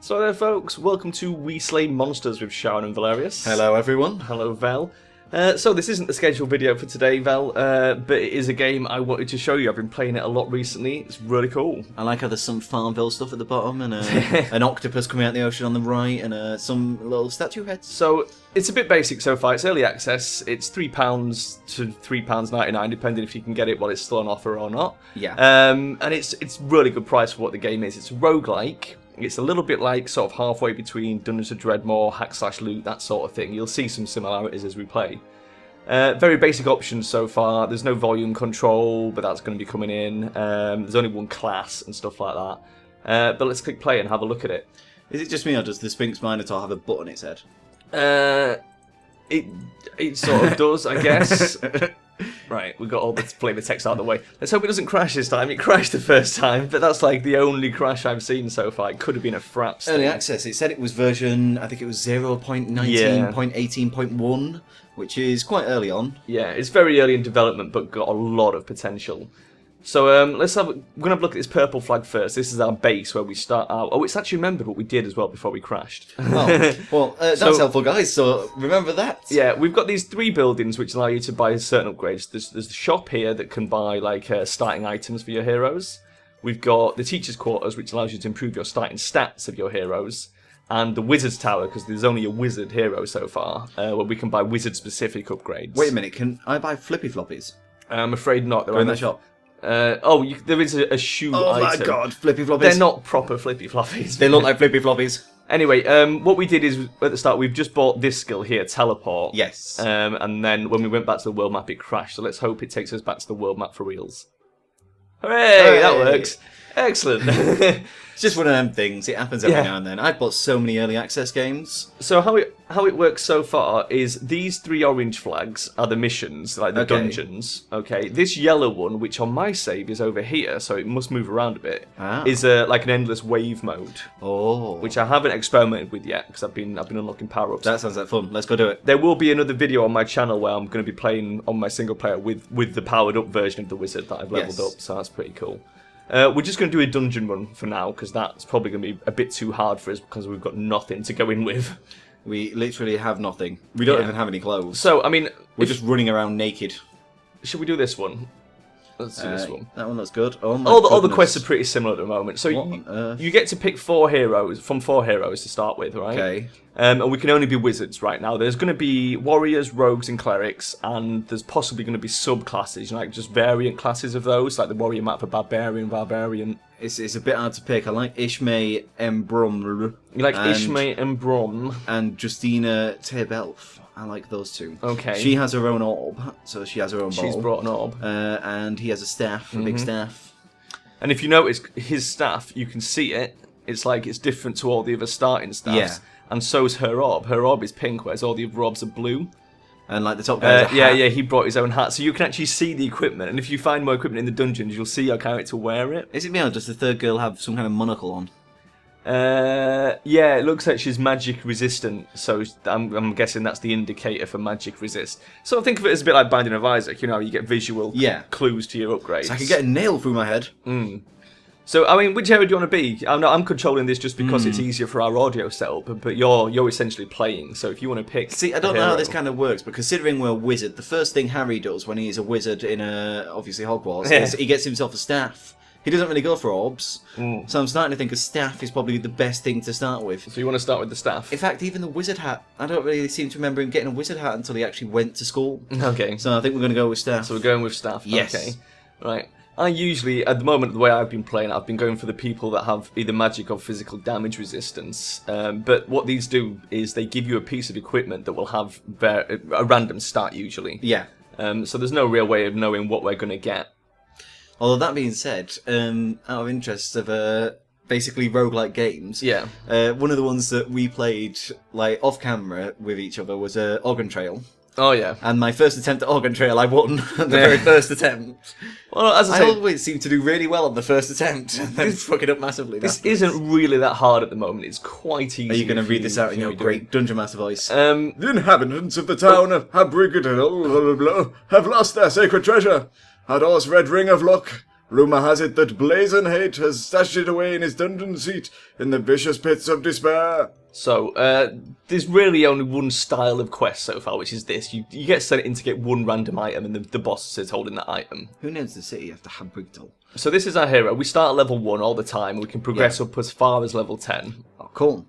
So there folks, welcome to We Slay Monsters with Charon and Valerius. Hello everyone. Hello Vel. So this isn't the scheduled video for today, Vel, but it is a game I wanted to show you. I've been playing it a lot recently. It's really cool. I like how there's some Farmville stuff at the bottom, and an octopus coming out the ocean on the right, and some little statue heads. So it's a bit basic so far. It's early access. It's £3 to £3.99, depending if you can get it while it's still on offer or not. Yeah. And it's really good price for what the game is. It's a roguelike. It's a little bit like sort of halfway between Dungeons & Dreadmore, hack/loot, that sort of thing. You'll see some similarities as we play. Very basic options so far. There's no volume control, but that's going to be coming in. There's only one class and stuff like that. But let's click play and have a look at it. Is it just me, or does the Sphinx Minotaur have a butt on its head? It sort of does, I guess. Right, we've got all the flavor text out of the way. Let's hope it doesn't crash this time. It crashed the first time, but that's like the only crash I've seen so far. It could have been a fraps. Early access. It said it was version, I think it was 0.19.18.1, which is quite early on. Yeah, it's very early in development, but got a lot of potential. So we're going to have a look at this purple flag first. This is our base where we start out. Oh, it's actually remembered what we did as well before we crashed. Oh, well, that's helpful, guys. So remember that. Yeah, we've got these 3 buildings which allow you to buy certain upgrades. There's the shop here that can buy like starting items for your heroes. We've got the teacher's quarters, which allows you to improve your starting stats of your heroes. And the wizard's tower, because there's only a wizard hero so far, where we can buy wizard-specific upgrades. Wait a minute, can I buy flippy floppies? I'm afraid not. They're in that shop. There is a shoe item. Oh my god, flippy floppies. They're not proper flippy floppies. They look like flippy floppies. Anyway, what we did is, at the start, we've just bought this skill here, teleport. Yes. And then when we went back to the world map, it crashed. So let's hope it takes us back to the world map for reals. Hooray! That works. Excellent. It's just one of them things. It happens every now and then. I've bought so many early access games. So how it works so far is these 3 orange flags are the missions, like the dungeons. Okay. This yellow one, which on my save is over here, so it must move around a bit, is like an endless wave mode. Oh. Which I haven't experimented with yet because I've been unlocking power-ups. That sounds like fun. Let's go do it. There will be another video on my channel where I'm going to be playing on my single player with the powered up version of the wizard that I've leveled up, so that's pretty cool. We're just going to do a dungeon run for now, because that's probably going to be a bit too hard for us, because we've got nothing to go in with. We literally have nothing. We don't even have any clothes. So, I mean... We're just running around naked. Should we do this one? Let's do this one. That one looks good. Oh my all the quests are pretty similar at the moment. So what you get to pick 4 heroes, from 4 heroes to start with, right? Okay. And we can only be wizards right now. There's going to be warriors, rogues, and clerics, and there's possibly going to be subclasses, like just variant classes of those, like the warrior map for barbarian. It's a bit hard to pick. I like Ishmay Embrum. You like Ishmay Embrum? And Justina Tebelf. I like those 2. Okay. She has her own orb, so she has her own ball. She's brought an orb. And he has a staff, a big staff. And if you notice his staff, you can see it. It's like it's different to all the other starting staffs. Yeah. And so's her orb. Her orb is pink, whereas all the other orbs are blue. And like the top guy has a hat. Yeah, he brought his own hat. So you can actually see the equipment. And if you find more equipment in the dungeons, you'll see your character wear it. Is it me, or does the third girl have some kind of monocle on? Yeah, it looks like she's magic resistant, so I'm guessing that's the indicator for magic resist. So think of it as a bit like Binding of Isaac, you know, you get visual clues to your upgrades. So I can get a nail through my head. So, I mean, which area do you want to be? I'm controlling this just because it's easier for our audio setup, but you're essentially playing, so if you want to pick See, I don't know how this kind of works, but considering we're a wizard, the first thing Harry does when he's a wizard in, obviously, Hogwarts, is he gets himself a staff. He doesn't really go for orbs, so I'm starting to think a staff is probably the best thing to start with. So you want to start with the staff? In fact, even the wizard hat. I don't really seem to remember him getting a wizard hat until he actually went to school. Okay. So I think we're going to go with staff. So we're going with staff. Yes. Okay. Right. I usually, at the moment, the way I've been playing, I've been going for the people that have either magic or physical damage resistance. But what these do is they give you a piece of equipment that will have a random stat, usually. Yeah. So there's no real way of knowing what we're going to get. Although that being said, out of interest of basically roguelike games, one of the ones that we played like off camera with each other was Organ Trail. Oh yeah. And my first attempt at Organ Trail, I won the very first attempt. Well, as I say, always seem to do really well on the first attempt, and then fuck it up massively. This isn't really that hard at the moment. It's quite easy. Are you going to read this out in your great Dungeon Master voice? The inhabitants of the town of Habrigadil have lost their sacred treasure. Hador's red ring of luck Rumour has it that Blazing Hate has stashed it away in his dungeon seat in the vicious pits of despair. So, there's really only one style of quest so far, which is this. You get sent in to get one random item, and the boss is holding that item. Who names the city after Habrigdal? So this is our hero. We start at level 1 all the time. We can progress up as far as level 10. Oh, cool.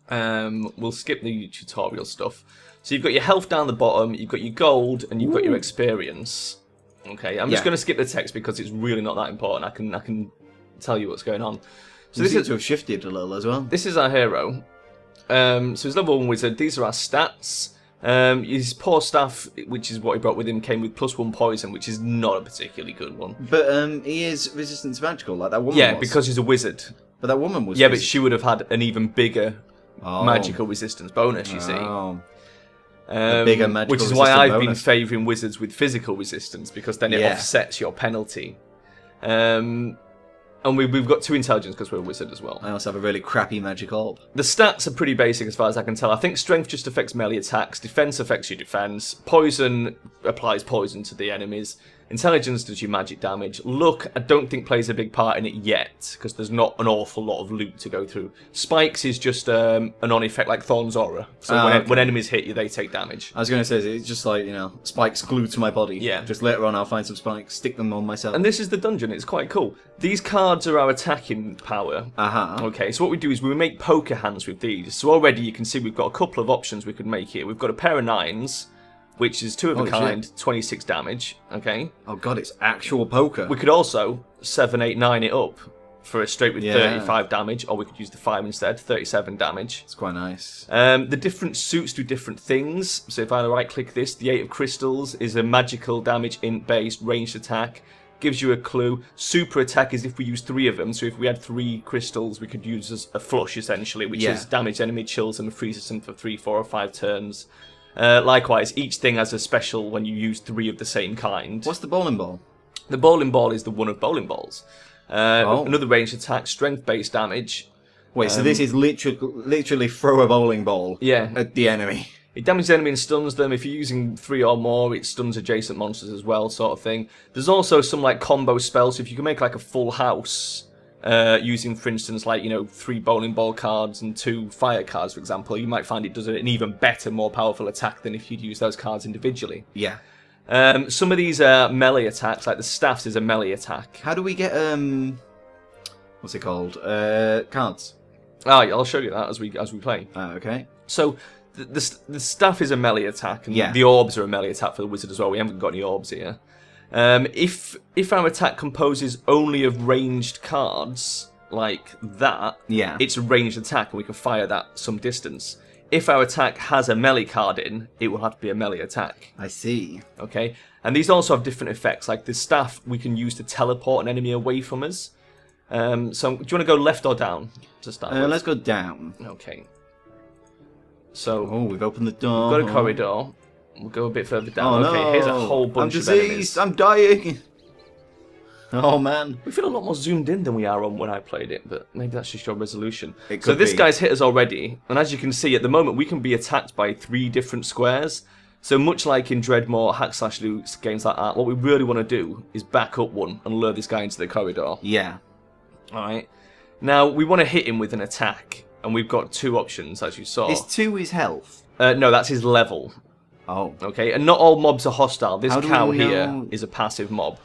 We'll skip the tutorial stuff. So you've got your health down the bottom, you've got your gold, and you've got your experience. Okay, I'm just going to skip the text because it's really not that important. I can tell you what's going on. So this seems to have shifted a little as well. This is our hero. So he's level 1 wizard. These are our stats. His poor staff, which is what he brought with him, came with +1 poison, which is not a particularly good one. But he is resistant to magical, like that woman Yeah, was. because he's a wizard. But that woman was. Yeah, but she would have had an even bigger magical resistance bonus, you see. Oh. Bigger magical which is why I've been bonus. favouring wizards with physical resistance, because then it offsets your penalty. And we've got 2 intelligence because we're a wizard as well. I also have a really crappy magic orb. The stats are pretty basic as far as I can tell. I think strength just affects melee attacks, defense affects your defense, poison applies poison to the enemies, intelligence does your magic damage. Luck, I don't think plays a big part in it yet, because there's not an awful lot of loot to go through. Spikes is just an on-effect like Thorn's Aura. So when enemies hit you, they take damage. I was going to say, it's just like, spikes glued to my body. Yeah. Just later on I'll find some spikes, stick them on myself. And this is the dungeon, it's quite cool. These cards are our attacking power. Okay, so what we do is we make poker hands with these. So already you can see we've got a couple of options we could make here. We've got a pair of 9s, which is 2 of a kind, 26 damage, okay? Oh god, it's actual poker. We could also 7, 8, 9 it up for a straight with 35 damage, or we could use the 5 instead, 37 damage. It's quite nice. The different suits do different things. So if I right-click this, the 8 of Crystals is a magical damage int-based ranged attack. Gives you a clue. Super attack is if we use 3 of them. So if we had 3 crystals, we could use as a flush, essentially, which is damage enemy, chills them, and freezes them for 3, 4, or 5 turns. Likewise, each thing has a special when you use 3 of the same kind. What's the bowling ball? The bowling ball is the one of bowling balls. Another ranged attack, strength-based damage. Wait, so this is literally throw a bowling ball at the enemy. It damages the enemy and stuns them. If you're using 3 or more, it stuns adjacent monsters as well, sort of thing. There's also some like combo spells. So if you can make like a full house using, for instance, like 3 bowling ball cards and 2 fire cards, for example, you might find it does an even better, more powerful attack than if you'd use those cards individually. Yeah. Some of these are melee attacks, like the staffs is a melee attack. How do we get what's it called? Cards. Ah, yeah, I'll show you that as we play. Okay. So the staff is a melee attack, and Yeah. the orbs are a melee attack for the wizard as well. We haven't got any orbs here. If our attack composes only of ranged cards like that, it's a ranged attack, and we can fire that some distance. If our attack has a melee card in, it will have to be a melee attack. I see. Okay, and these also have different effects. Like the staff, we can use to teleport an enemy away from us. So do you want to go left or down to start? With? Let's go down. Okay. So we've opened the door. we've got a corridor. We'll go a bit further down. Oh, okay, no. here's a whole bunch I'm of diseased. enemies. I'm dying. Oh man. We feel a lot more zoomed in than we are on when I played it, but maybe that's just your resolution. It So could this be. guy's hit us already, and as you can see, at the moment we can be attacked by 3 different squares. So much like in Dreadmore, hack/loot, games like that, what we really want to do is back up one and lure this guy into the corridor. Yeah. Alright. Now, we want to hit him with an attack, and we've got 2 options, as you saw. Is 2 his health? No, that's his level. Oh. Okay, and not all mobs are hostile. This How do cow we here know- is a passive mob.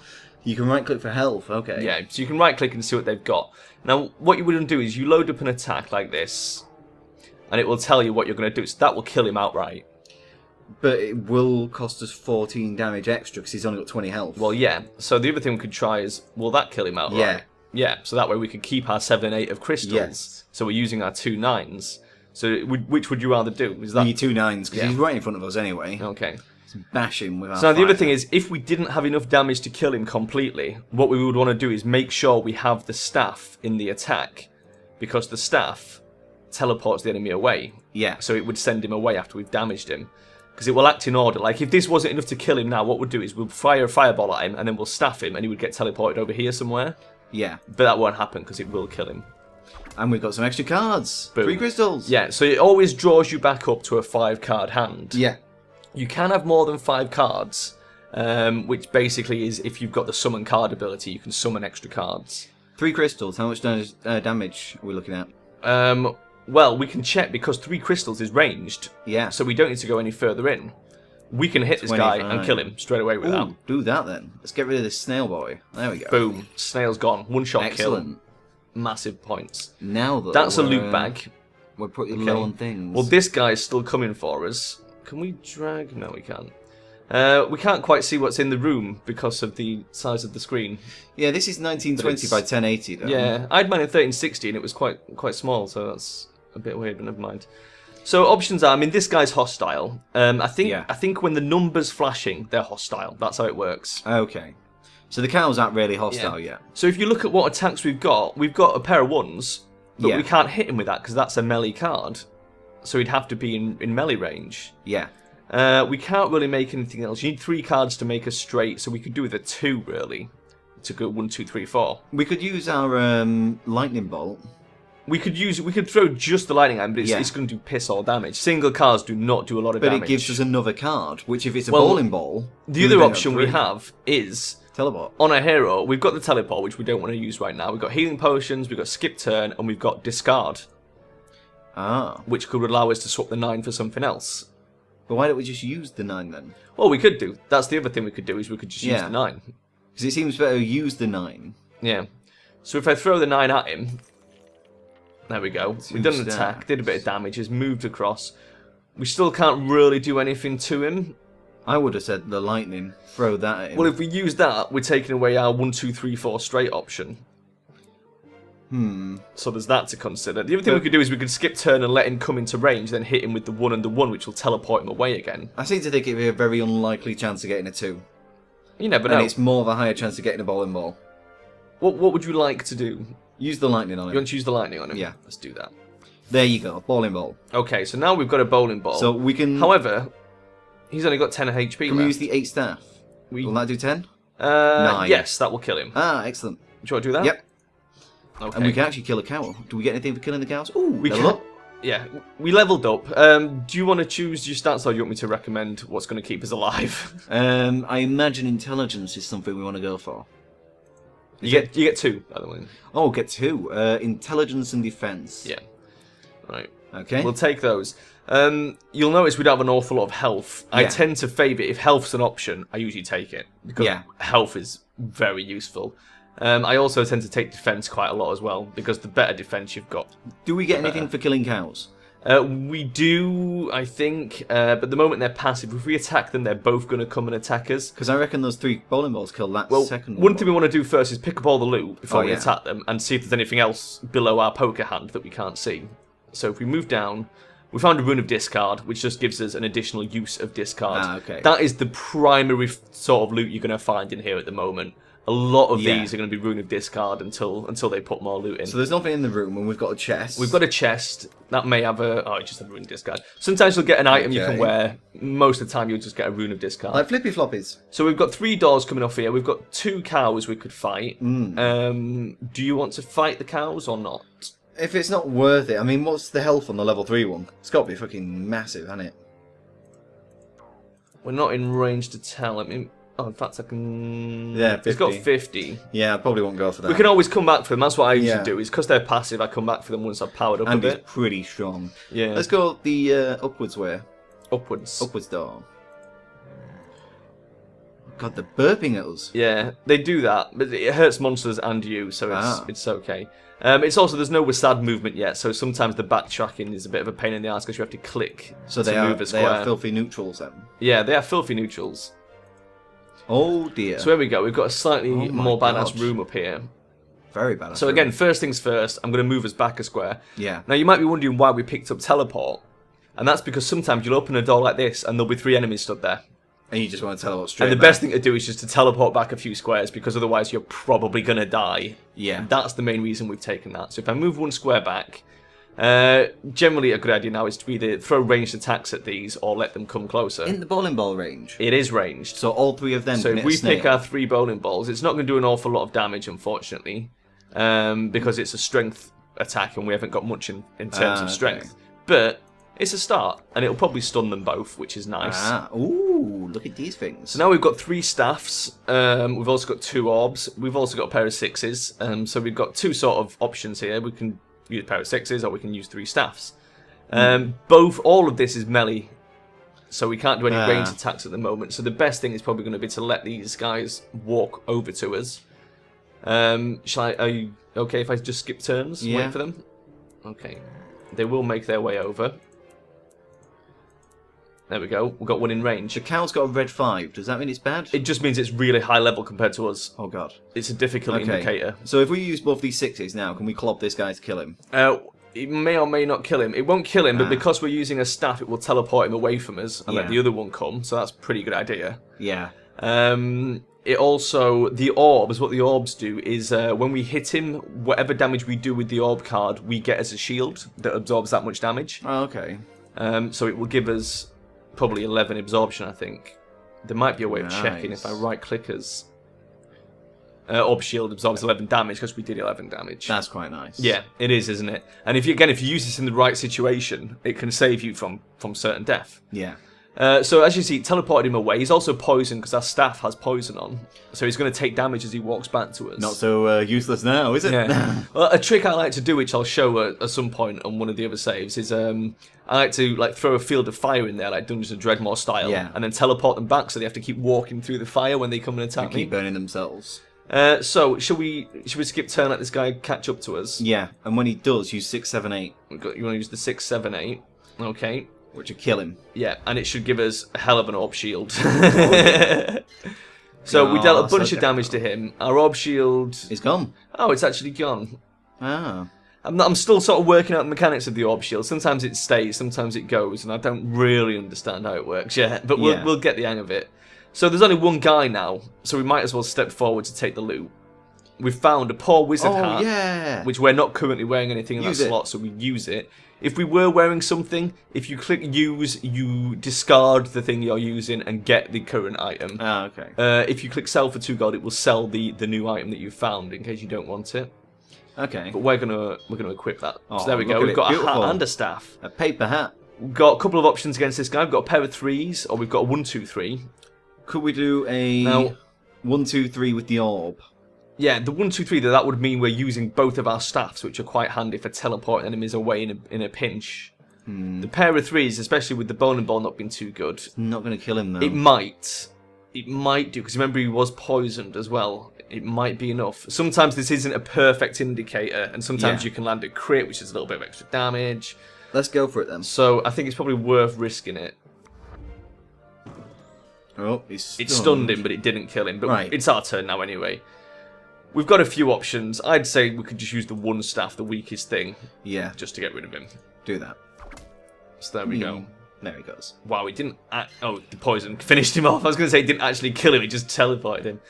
You can right click for health. Okay. Yeah, so you can right click and see what they've got. Now, what you would do is you load up an attack like this, and it will tell you what you're going to do. So that will kill him outright. But it will cost us 14 damage extra because he's only got 20 health. Well, yeah. So the other thing we could try is, will that kill him outright? Yeah. Yeah, so that way we could keep our 7 and 8 of crystals. Yes. So we're using our 2 9s. So which would you rather do? Is we that need 2 9s because Yeah. he's right in front of us anyway. okay? Bash him with our So now the other fire. thing is, if we didn't have enough damage to kill him completely, what we would want to do is make sure we have the staff in the attack, because the staff teleports the enemy away. Yeah. So it would send him away after we've damaged him, because it will act in order. Like if this wasn't enough to kill him now, what we'll do is we'll fire a fireball at him, and then we'll staff him, and he would get teleported over here somewhere. Yeah. But that won't happen because it will kill him. And we've got some extra cards. Boom. 3 crystals. Yeah. So it always draws you back up to a 5-card hand. Yeah. You can have more than 5 cards, which basically is if you've got the summon card ability, you can summon extra cards. 3 crystals. How much damage are we looking at? Well, we can check because 3 crystals is ranged. Yeah. So we don't need to go any further in. We can hit this guy and kill him straight away with that. Do that then. Let's get rid of this snail boy. There we go. Boom. Snail's gone. One shot Excellent. kill. Massive points. Now though, that's a loot bag. We're pretty low on things. Well, this guy's still coming for us. Can we drag? No, we can't. We can't quite see what's in the room because of the size of the screen. Yeah, this is 1920 by 1080 though. Yeah, I had mine in 1360 and it was quite small, so that's a bit weird, but never mind. So options are, I mean, this guy's hostile. I think when the number's flashing, they're hostile. That's how it works. Okay. So the cows aren't really hostile yet. So if you look at what attacks we've got a pair of 1s, but we can't hit him with that because that's a melee card. So he'd have to be in melee range. Yeah. We can't really make anything else. You need 3 cards to make a straight, so we could do with a 2 really to go 1, 2, 3, 4. We could use our lightning bolt. We could throw just the lightning iron, but it's going to do piss all damage. Single cards do not do a lot of damage. But it gives us another card, which if it's a bowling ball... The other option we have is... Teleport. On a hero, we've got the teleport, which we don't want to use right now. We've got healing potions, we've got skip turn, and we've got discard. Which could allow us to swap the 9 for something else. But why don't we just use the 9 then? Well, we could do. That's the other thing we could do, is we could just use the 9. Because it seems better to use the 9. Yeah. So if I throw the 9 at him... There we go. We've done an attack, did a bit of damage, has moved across. We still can't really do anything to him. I would have said the lightning. Throw that at him. Well, if we use that, we're taking away our 1, 2, 3, 4 straight option. So there's that to consider. The other thing we could do is we could skip turn and let him come into range, then hit him with the 1 and the 1, which will teleport him away again. I seem to think it'd be a very unlikely chance of getting a 2. You never know. And it's more of a higher chance of getting a bowling ball. What would you like to do? Use the lightning on him. You want to use the lightning on him? Yeah. Let's do that. There you go, bowling ball. Okay, so now we've got a bowling ball. So we can... However, he's only got 10 HP Can we use the 8 staff? Will that do 10? 9. Yes, that will kill him. Excellent. Do you want to do that? Yep. Okay. And we can actually kill a cow. Do we get anything for killing the cows? Ooh, we can. Yeah, we leveled up. Do you want to choose your stats, or do you want me to recommend what's going to keep us alive? I imagine intelligence is something we want to go for. You get 2, by the way. Oh, get 2. Intelligence and defense. Yeah. Right. Okay. We'll take those. You'll notice we don't have an awful lot of health. I tend to favour, if health's an option, I usually take it. Because health is very useful. I also tend to take defense quite a lot as well, because the better defense you've got. Do we get anything for killing cows? We do, I think, but the moment they're passive, if we attack them, they're both going to come and attack us. Because I reckon those 3 bowling balls kill that second one. One thing we want to do first is pick up all the loot before we attack them, and see if there's anything else below our poker hand that we can't see. So if we move down, we found a rune of discard, which just gives us an additional use of discard. Okay. That is the primary sort of loot you're going to find in here at the moment. A lot of these are going to be rune of discard until they put more loot in. So there's nothing in the room, and we've got a chest. We've got a chest that may have a... Oh, it just has a rune of discard. Sometimes you'll get an item you can wear. Most of the time, you'll just get a rune of discard. Like flippy floppies. So we've got 3 doors coming off here. We've got 2 cows we could fight. Do you want to fight the cows or not? If it's not worth it, I mean, what's the health on the level 3 one? It's got to be fucking massive, hasn't it? We're not in range to tell. I mean... Oh, in fact, I can... Yeah, 50. It's got 50. Yeah, I probably won't go for that. We can always come back for them. That's what I usually do. Is because they're passive, I come back for them once I've powered up a bit. And it's pretty strong. Yeah. Let's go the upwards way. Upwards. Upwards door. God, they're burping at us. Yeah, they do that, but it hurts monsters and you, so it's okay. It's also, there's no WASD movement yet, so sometimes the backtracking is a bit of a pain in the ass because you have to click to move a square. They are filthy neutrals then? Yeah, they are filthy neutrals. Oh dear. So here we go, we've got a slightly more badass room up here. Very badass. So again, first things first, I'm going to move us back a square. Yeah. Now you might be wondering why we picked up teleport, and that's because sometimes you'll open a door like this and there'll be 3 enemies stood there. And you just want to teleport straight And the best thing to do is just to teleport back a few squares, because otherwise you're probably going to die. Yeah. That's the main reason we've taken that. So if I move 1 square back, generally a good idea now is to either throw ranged attacks at these or let them come closer. In the bowling ball range? It is ranged. So all 3 of them So if we pick our 3 bowling balls, it's not going to do an awful lot of damage, unfortunately, because it's a strength attack and we haven't got much in terms of strength. Okay. But it's a start, and it'll probably stun them both, which is nice. Ooh. Ooh, look at these things. So now we've got 3 staffs. We've also got 2 orbs. We've also got a pair of 6s. So we've got 2 sort of options here. We can use a pair of 6s or we can use 3 staffs. All of this is melee. So we can't do any ranged attacks at the moment. So the best thing is probably going to be to let these guys walk over to us. Are you okay if I just skip turns? Yeah. Wait for them? Okay. They will make their way over. There we go. We've got one in range. The cow's got a red 5. Does that mean it's bad? It just means it's really high level compared to us. Oh, God. It's a difficult indicator. So if we use both these 6s now, can we clobber this guy to kill him? It may or may not kill him. It won't kill him, but because we're using a staff, it will teleport him away from us and let the other one come. So that's a pretty good idea. Yeah. It also, the orbs, what the orbs do is when we hit him, whatever damage we do with the orb card, we get as a shield that absorbs that much damage. Oh, okay. So it will give us probably 11 absorption, I think. There might be a way of checking if I right-click us. Orb shield absorbs 11 damage because we did 11 damage. That's quite nice. Yeah, it is, isn't it? And if you use this in the right situation, it can save you from certain death. Yeah. So as you see, it teleported him away. He's also poisoned because our staff has poison on. So he's going to take damage as he walks back to us. Not so useless now, is it? Yeah. Well, a trick I like to do, which I'll show at some point on one of the other saves, is I like to throw a field of fire in there, like Dungeons and Dreadmore style, and then teleport them back so they have to keep walking through the fire when they come and attack me. Keep burning themselves. So should we skip turn, let this guy catch up to us? Yeah, and when he does, use 6, 7, 8. You want to use the 6, 7, 8. Okay. Which will kill him. Yeah, and it should give us a hell of an orb shield. Oh, So we dealt a bunch of damage to him. Our orb shield... It's gone. Oh, it's actually gone. Ah. I'm still sort of working out the mechanics of the orb shield. Sometimes it stays, sometimes it goes, and I don't really understand how it works yet. But we'll get the hang of it. So there's only one guy now, so we might as well step forward to take the loot. We've found a poor wizard hat, which we're not currently wearing anything in that slot, so we use it. If we were wearing something, if you click use, you discard the thing you're using and get the current item. Ah, okay. If you click sell for 2 gold, it will sell the new item that you've found in case you don't want it. Okay. But we're gonna equip that. Oh, so there we go. We've got a hat and a staff. A paper hat. We've got a couple of options against this guy. We've got a pair of 3s, or we've got a 1, 2, 3. Could we do a 1, 2, 3 with the orb? Yeah, the 1, 2, 3, that would mean we're using both of our staffs, which are quite handy for teleporting enemies away in a pinch. The pair of 3s, especially with the bone and ball not being too good. Not going to kill him, though. It might do, because remember he was poisoned as well. It might be enough. Sometimes this isn't a perfect indicator, and sometimes you can land a crit, which is a little bit of extra damage. Let's go for it, then. So I think it's probably worth risking it. Oh, he's stunned. It stunned him, but it didn't kill him. But it's our turn now anyway. We've got a few options. I'd say we could just use the 1 staff, the weakest thing. Yeah. Just to get rid of him. Do that. So there we go. There he goes. Wow, it didn't... Oh, the poison finished him off. I was going to say it didn't actually kill him, it just teleported him.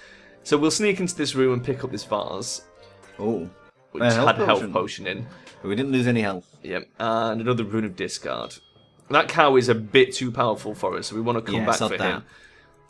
So we'll sneak into this room and pick up this vase. Oh. Which had a health potion in. But we didn't lose any health. Yep. And another rune of discard. That cow is a bit too powerful for us, so we want to come back for him.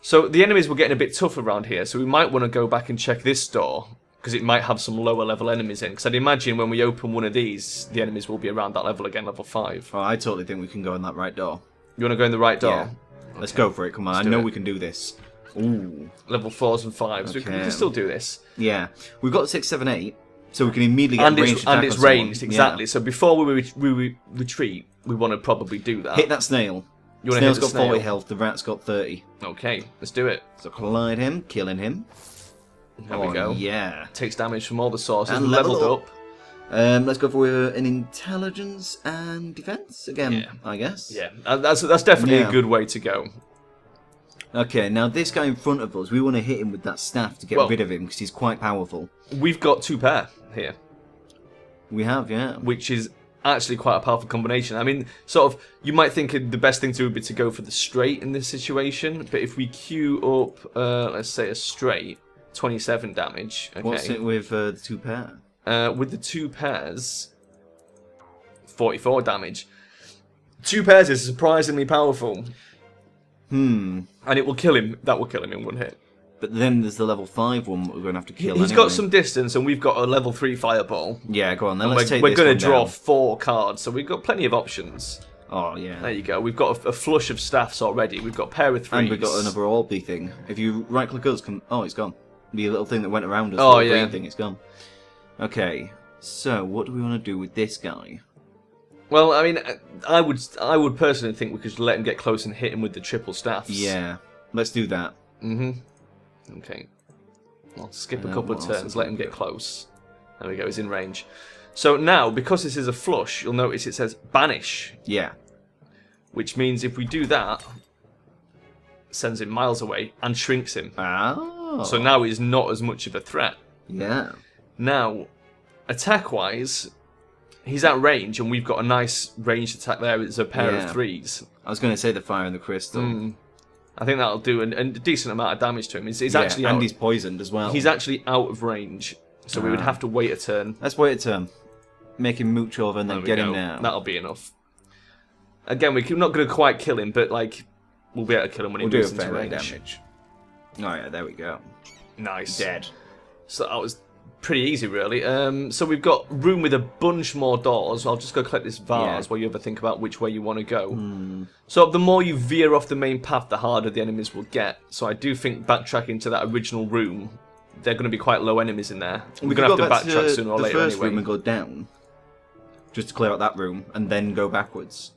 So the enemies were getting a bit tough around here, so we might want to go back and check this door, because it might have some lower level enemies in. Because I'd imagine when we open one of these, the enemies will be around that level again, level 5. Oh, I totally think we can go in that right door. You want to go in the right door? Yeah. Let's go for it, come on. I know we can do this. Ooh. Level 4s and 5s. Okay. We can still do this. Yeah. We've got 6, 7, 8, so we can immediately get ranged attack and it's ranged, exactly. Yeah. So before we retreat, we want to probably do that. Hit that snail. You want Snail's to hit the got 40 health, the rat's got 30. Okay, let's do it. So collide him, killing him. There we go. Yeah. Takes damage from all the sources. And leveled up. Let's go for an intelligence and defense again, I guess. Yeah, that's definitely a good way to go. Okay, now this guy in front of us, we want to hit him with that staff to get rid of him because he's quite powerful. We've got 2 pair here. We have, yeah. Which is actually quite a powerful combination. I mean, sort of, you might think the best thing to do would be to go for the straight in this situation, but if we queue up, let's say a straight, 27 damage. Okay. What's it with the 2 pair? With the 2 pairs, 44 damage. 2 pairs is surprisingly powerful. And it will kill him. That will kill him in 1 hit. But then there's the level 5 one we're going to have to kill. He's got some distance, and we've got a level 3 fireball. Yeah, go on then. Let's take we're this going to draw down. 4 cards, so we've got plenty of options. Oh, yeah. There you go. We've got a flush of staffs already. We've got a pair of 3s. And we've got another orbly thing. If you right-click us, oh, it's gone. The little thing that went around us, oh, the yeah. green thing, it's gone. Okay, so what do we want to do with this guy? Well, I mean, I would personally think we could let him get close and hit him with the triple staffs. Yeah, let's do that. Okay. I'll skip a couple of turns, let him get close. There we go, he's in range. So now, because this is a flush, you'll notice it says banish. Yeah. Which means if we do that, sends him miles away and shrinks him. Oh. So now he's not as much of a threat. Yeah. Now, attack-wise, he's at range, and we've got a nice ranged attack there. It's a pair of 3s. I was going to say the fire and the crystal. I think that'll do a decent amount of damage to him. He's Yeah, actually and out, he's poisoned as well. he's actually out of range, so we would have to wait a turn. Let's wait a turn. Make him mooch over and then get him down. That'll be enough. Again, we're not going to quite kill him, but like we'll be able to kill him when he moves into range. Damage. Oh yeah, there we go. Nice. Dead. So that was pretty easy, really. So we've got room with a bunch more doors. I'll just go collect this vase while you ever think about which way you want to go. So the more you veer off the main path, the harder the enemies will get. So I do think backtracking to that original room, they're going to be quite low enemies in there. We're going to have to backtrack sooner or later anyway. The first room and go down, just to clear out that room, and then go backwards.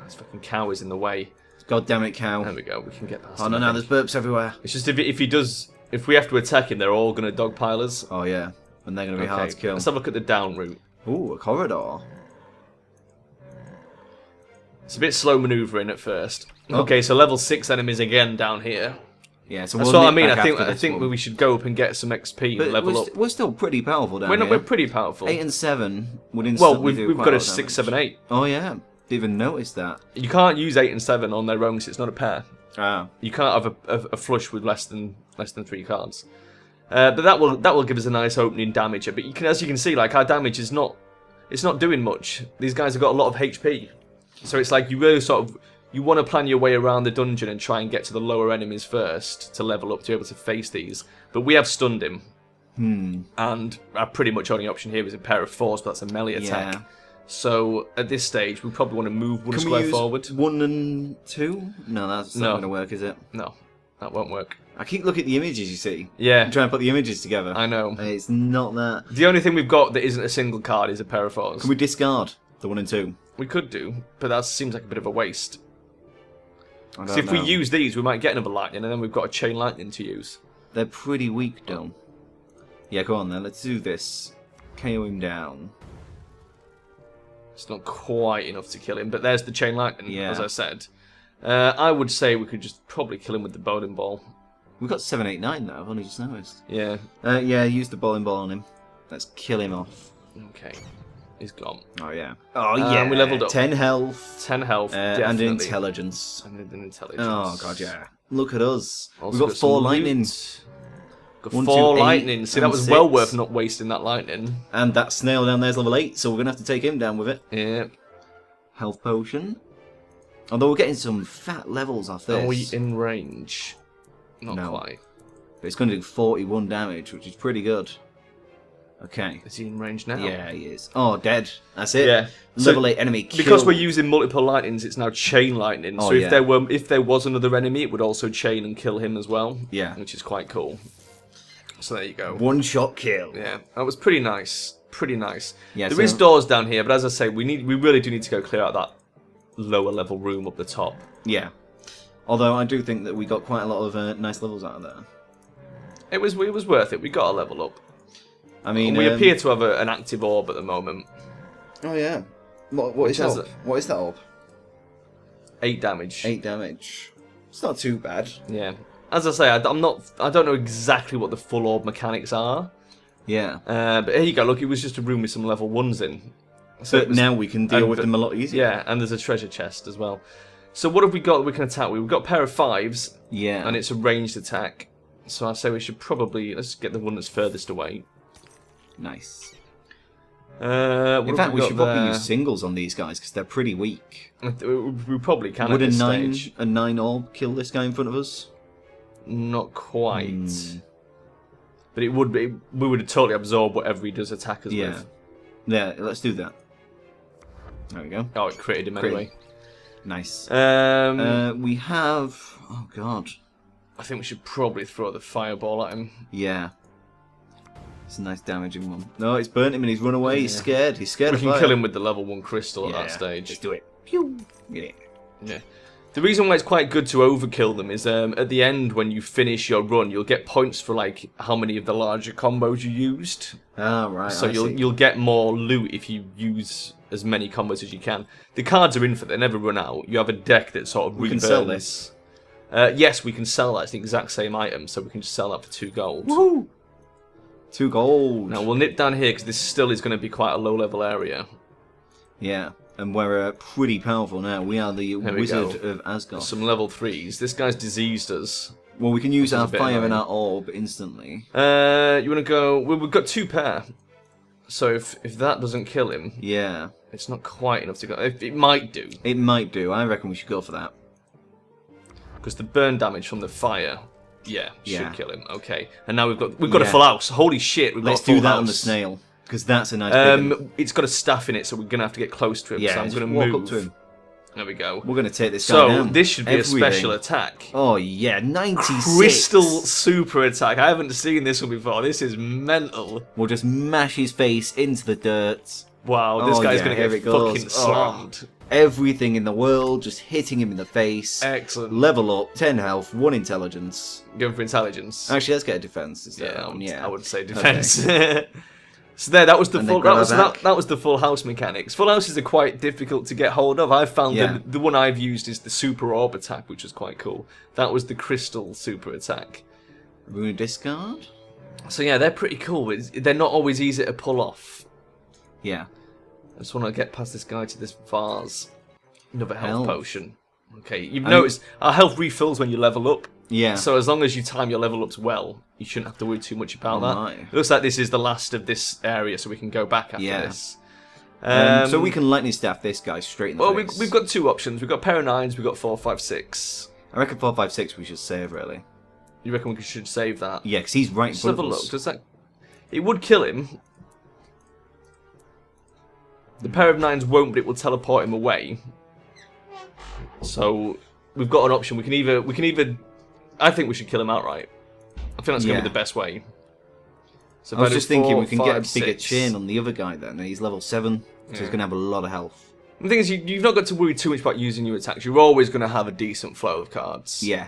This fucking cow is in the way. God damn it, cow. There we go, we can get past Oh him, no, I no, think. there's burps everywhere. It's just if we have to attack him, they're all going to dogpile us. Oh yeah, and they're going to be hard to kill. Let's have a look at the down route. Ooh, a corridor. It's a bit slow manoeuvring at first. Okay, so level 6 enemies again down here. Yeah, so That's we'll what I nip mean. back I after think this we should go up and get some XP But and level up. We're still pretty powerful down here. We're pretty powerful. 8 and 7 would instantly Well, we've quite got a a lot of 6, damage. 7, 8. Oh yeah, didn't even notice that. You can't use 8 and 7 on their own because it's not a pair. Ah. You can't have a flush with less than 3 cards. But that will give us a nice opening damage. But you can, as you can see, like our damage is not doing much. These guys have got a lot of HP, so it's like you really you want to plan your way around the dungeon and try and get to the lower enemies first to level up to be able to face these. But we have stunned him, and our pretty much only option here is a pair of 4s, but that's a melee attack. Yeah. So at this stage, we probably want to move one Can square we use forward. 1 and 2? No, that's not going to work, is it? No, that won't work. I keep looking at the images, you see. Yeah. I'm trying to put the images together. I know. And it's not that. The only thing we've got that isn't a single card is a pair of 4s. Can we discard the 1 and 2? We could do, but that seems like a bit of a waste. I So don't if know. we use these, we might get another lightning, and then we've got a chain lightning to use. They're pretty weak, though. Yeah, go on then. Let's do this. KO him down. It's not quite enough to kill him, but there's the chain lightning, Yeah. as I said. I would say we could just probably kill him with the bowling ball. We've got 7, 8, 9 though. I've only just noticed. Yeah. Yeah, use the bowling ball on him. Let's kill him off. Okay. He's gone. Oh yeah. Oh yeah. we leveled up. 10 health. 10 health, And definitely. intelligence. And an intelligence. Oh god, yeah. Look at us. Also We've got some 4 loot. lightnings. Got 1, 4 2, 8, lightning. See, that and was well 6. worth not wasting that lightning. And that snail down there's level 8, so we're going to have to take him down with it. Yeah. Health potion. Although we're getting some fat levels off this. Are we in range? Not No. quite. But it's going to do 41 damage, which is pretty good. Okay. Is he in range now? Yeah, he is. Oh, dead. That's it. Yeah. Level So, 8 enemy killed. Because we're using multiple lightnings, it's now chain lightning. Oh, So if yeah. if there was another enemy, it would also chain and kill him as well. Yeah. Which is quite cool. So there you go. 1-shot kill. Yeah, that was pretty nice. Pretty nice. Yeah, There is so- doors down here, but as I say, we really do need to go clear out that lower level room up the top. Yeah. Although I do think that we got quite a lot of nice levels out of there. It was worth it. We got a level up. I mean, And we appear to have an active orb at the moment. Oh yeah. What is has that? What is that orb? 8 damage. 8 damage. It's not too bad. Yeah. As I say, I don't know exactly what the full orb mechanics are. Yeah. But here you go. Look, it was just a room with some level 1s in. So But it was- now we can deal and with the- them a lot easier. Yeah, and there's a treasure chest as well. So what have we got that we can attack with? We've got a pair of 5s, Yeah. and it's a ranged attack. So I say we should probably let's get the one that's furthest away. Nice. What In have fact, we got should probably there? use singles on these guys because they're pretty weak. We probably can Would at a this 9 stage. a 9 orb kill this guy in front of us? Not quite. But it would be. We would totally absorb whatever he does attack us Yeah. with. Yeah. Let's do that. There we go. Oh, it critted him anyway. Nice. Um, We have... Oh, God. I think we should probably throw the fireball at him. Yeah. It's a nice damaging one. No, it's burnt him and he's run away. He's scared. He's scared We of can fire. kill him with the level 1 crystal at that stage. Let's do it. Pew! Yeah. Yeah. The reason why it's quite good to overkill them is at the end when you finish your run, you'll get points for like how many of the larger combos you used. Ah, right. So I see. you'll get more loot if you use as many combos as you can. The cards are infinite; they never run out. You have a deck that sort of We can reburns. sell this. Yes, we can sell that. It's the exact same item, so we can just sell that for 2 gold. Woohoo! 2 gold. Now we'll nip down here because this still is going to be quite a low-level area. Yeah, and we're pretty powerful now. We are the There we Wizard go. of Asgard. Some level 3s. This guy's diseased us. Well, we can use our a bit fire and annoying. our orb instantly. You want to go... Well, we've got 2 pair. So if that doesn't kill him, Yeah, it's not quite enough to go... It might do. it might do. I reckon we should go for that. Because the burn damage from the fire... Yeah, Yeah. should kill him. Okay. And now we've got a Yeah. full house. Holy shit, we've Let's got a full do that house. on the snail, because that's a nice big one. It's got a staff in it, so we're going to have to get close to him. Yeah, so I'm just going to walk move. up to him. There we go. We're going to take this guy So, down. this should be Everything. a special attack. Oh, yeah, 96. Crystal super attack. I haven't seen this one before. This is mental. We'll just mash his face into the dirt. Wow, this Oh, guy's yeah, going to here get it goes. fucking Oh. slammed. Everything in the world, just hitting him in the face. Excellent. Level up, 10 health, 1 intelligence. Going for intelligence. Actually, let's get a defense instead. I would say defense. So there, that was the And full. then grab That her was back. that was the full house mechanics. Full houses are quite difficult to get hold of. I've found Yeah. the one I've used is the super orb attack, which was quite cool. That was the crystal super attack. Rune discard? So yeah, they're pretty cool. They're not always easy to pull off. Yeah. I just want to get past this guy to this vase. Another health Health. potion. Okay, you've noticed our health refills when you level up. Yeah. So as long as you time your level ups well, you shouldn't have to worry too much about that. Right. It looks like this is the last of this area, so we can go back after Yeah. this. So we can lightning staff this guy straight in the Well, face. we've got 2 options. We've got pair of 9s. We've got 4, 5, 6. I reckon 4, 5, 6 we should save, really. You reckon we should save that? Yeah, because he's right in Let's front have a of look. us. Does that? It would kill him. The pair of 9s won't, but it will teleport him away. So we've got an option. We can either. I think we should kill him outright. I think that's going to be the best way. So I was if do just thinking 4, we can 5, get a bigger 6. chain on the other guy then. He's level 7, so he's going to have a lot of health. The thing is, you've not got to worry too much about using your attacks. You're always going to have a decent flow of cards. Yeah.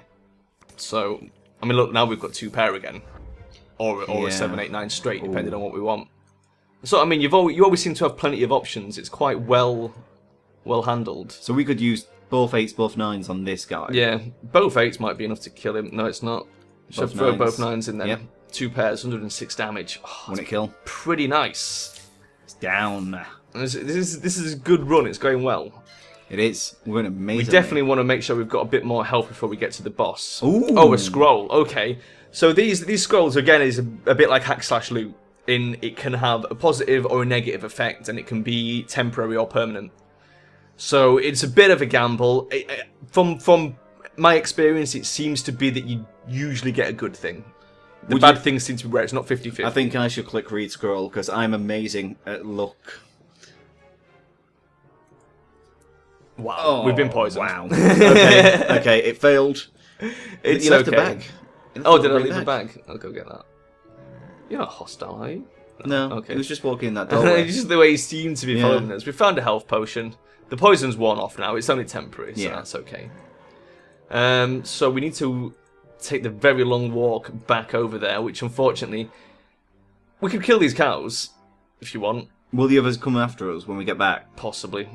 So, I mean, look, now we've got 2 pair again. Or Yeah. a 7, 8, 9 straight, depending on what we want. So, I mean, you always seem to have plenty of options. It's quite well handled. So we could use both 8s, both 9s on this guy. Yeah, both 8s might be enough to kill him. No, it's not. Should Both throw 9s. both 9s in there. Yep. 2 pairs, 106 damage. Oh, Won't it kill? pretty nice. It's down. This is a good run. It's going well. It is. We're going to We amazing. definitely want to make sure we've got a bit more health before we get to the boss. Ooh. Oh, a scroll. Okay. So these scrolls, again, is a bit like hack/loot. In it can have a positive or a negative effect, and it can be temporary or permanent. So it's a bit of a gamble. From my experience, it seems to be that you usually get a good thing. The bad things seem to be rare. It's not 50-50. I think I should click read scroll because I'm amazing at luck. Wow, we've been poisoned. Wow. Okay, it failed. It's you left okay. a bag. Oh, did I leave a bag? I'll go get that. You're not hostile, are you? No, Okay. he was just walking in that doorway. Just the way he seemed to be Yeah. following us. We found a health potion. The poison's worn off now. It's only temporary, so Yeah. that's okay. So we need to take the very long walk back over there, which unfortunately... We could kill these cows, if you want, Will the others come after us when we get back? possibly.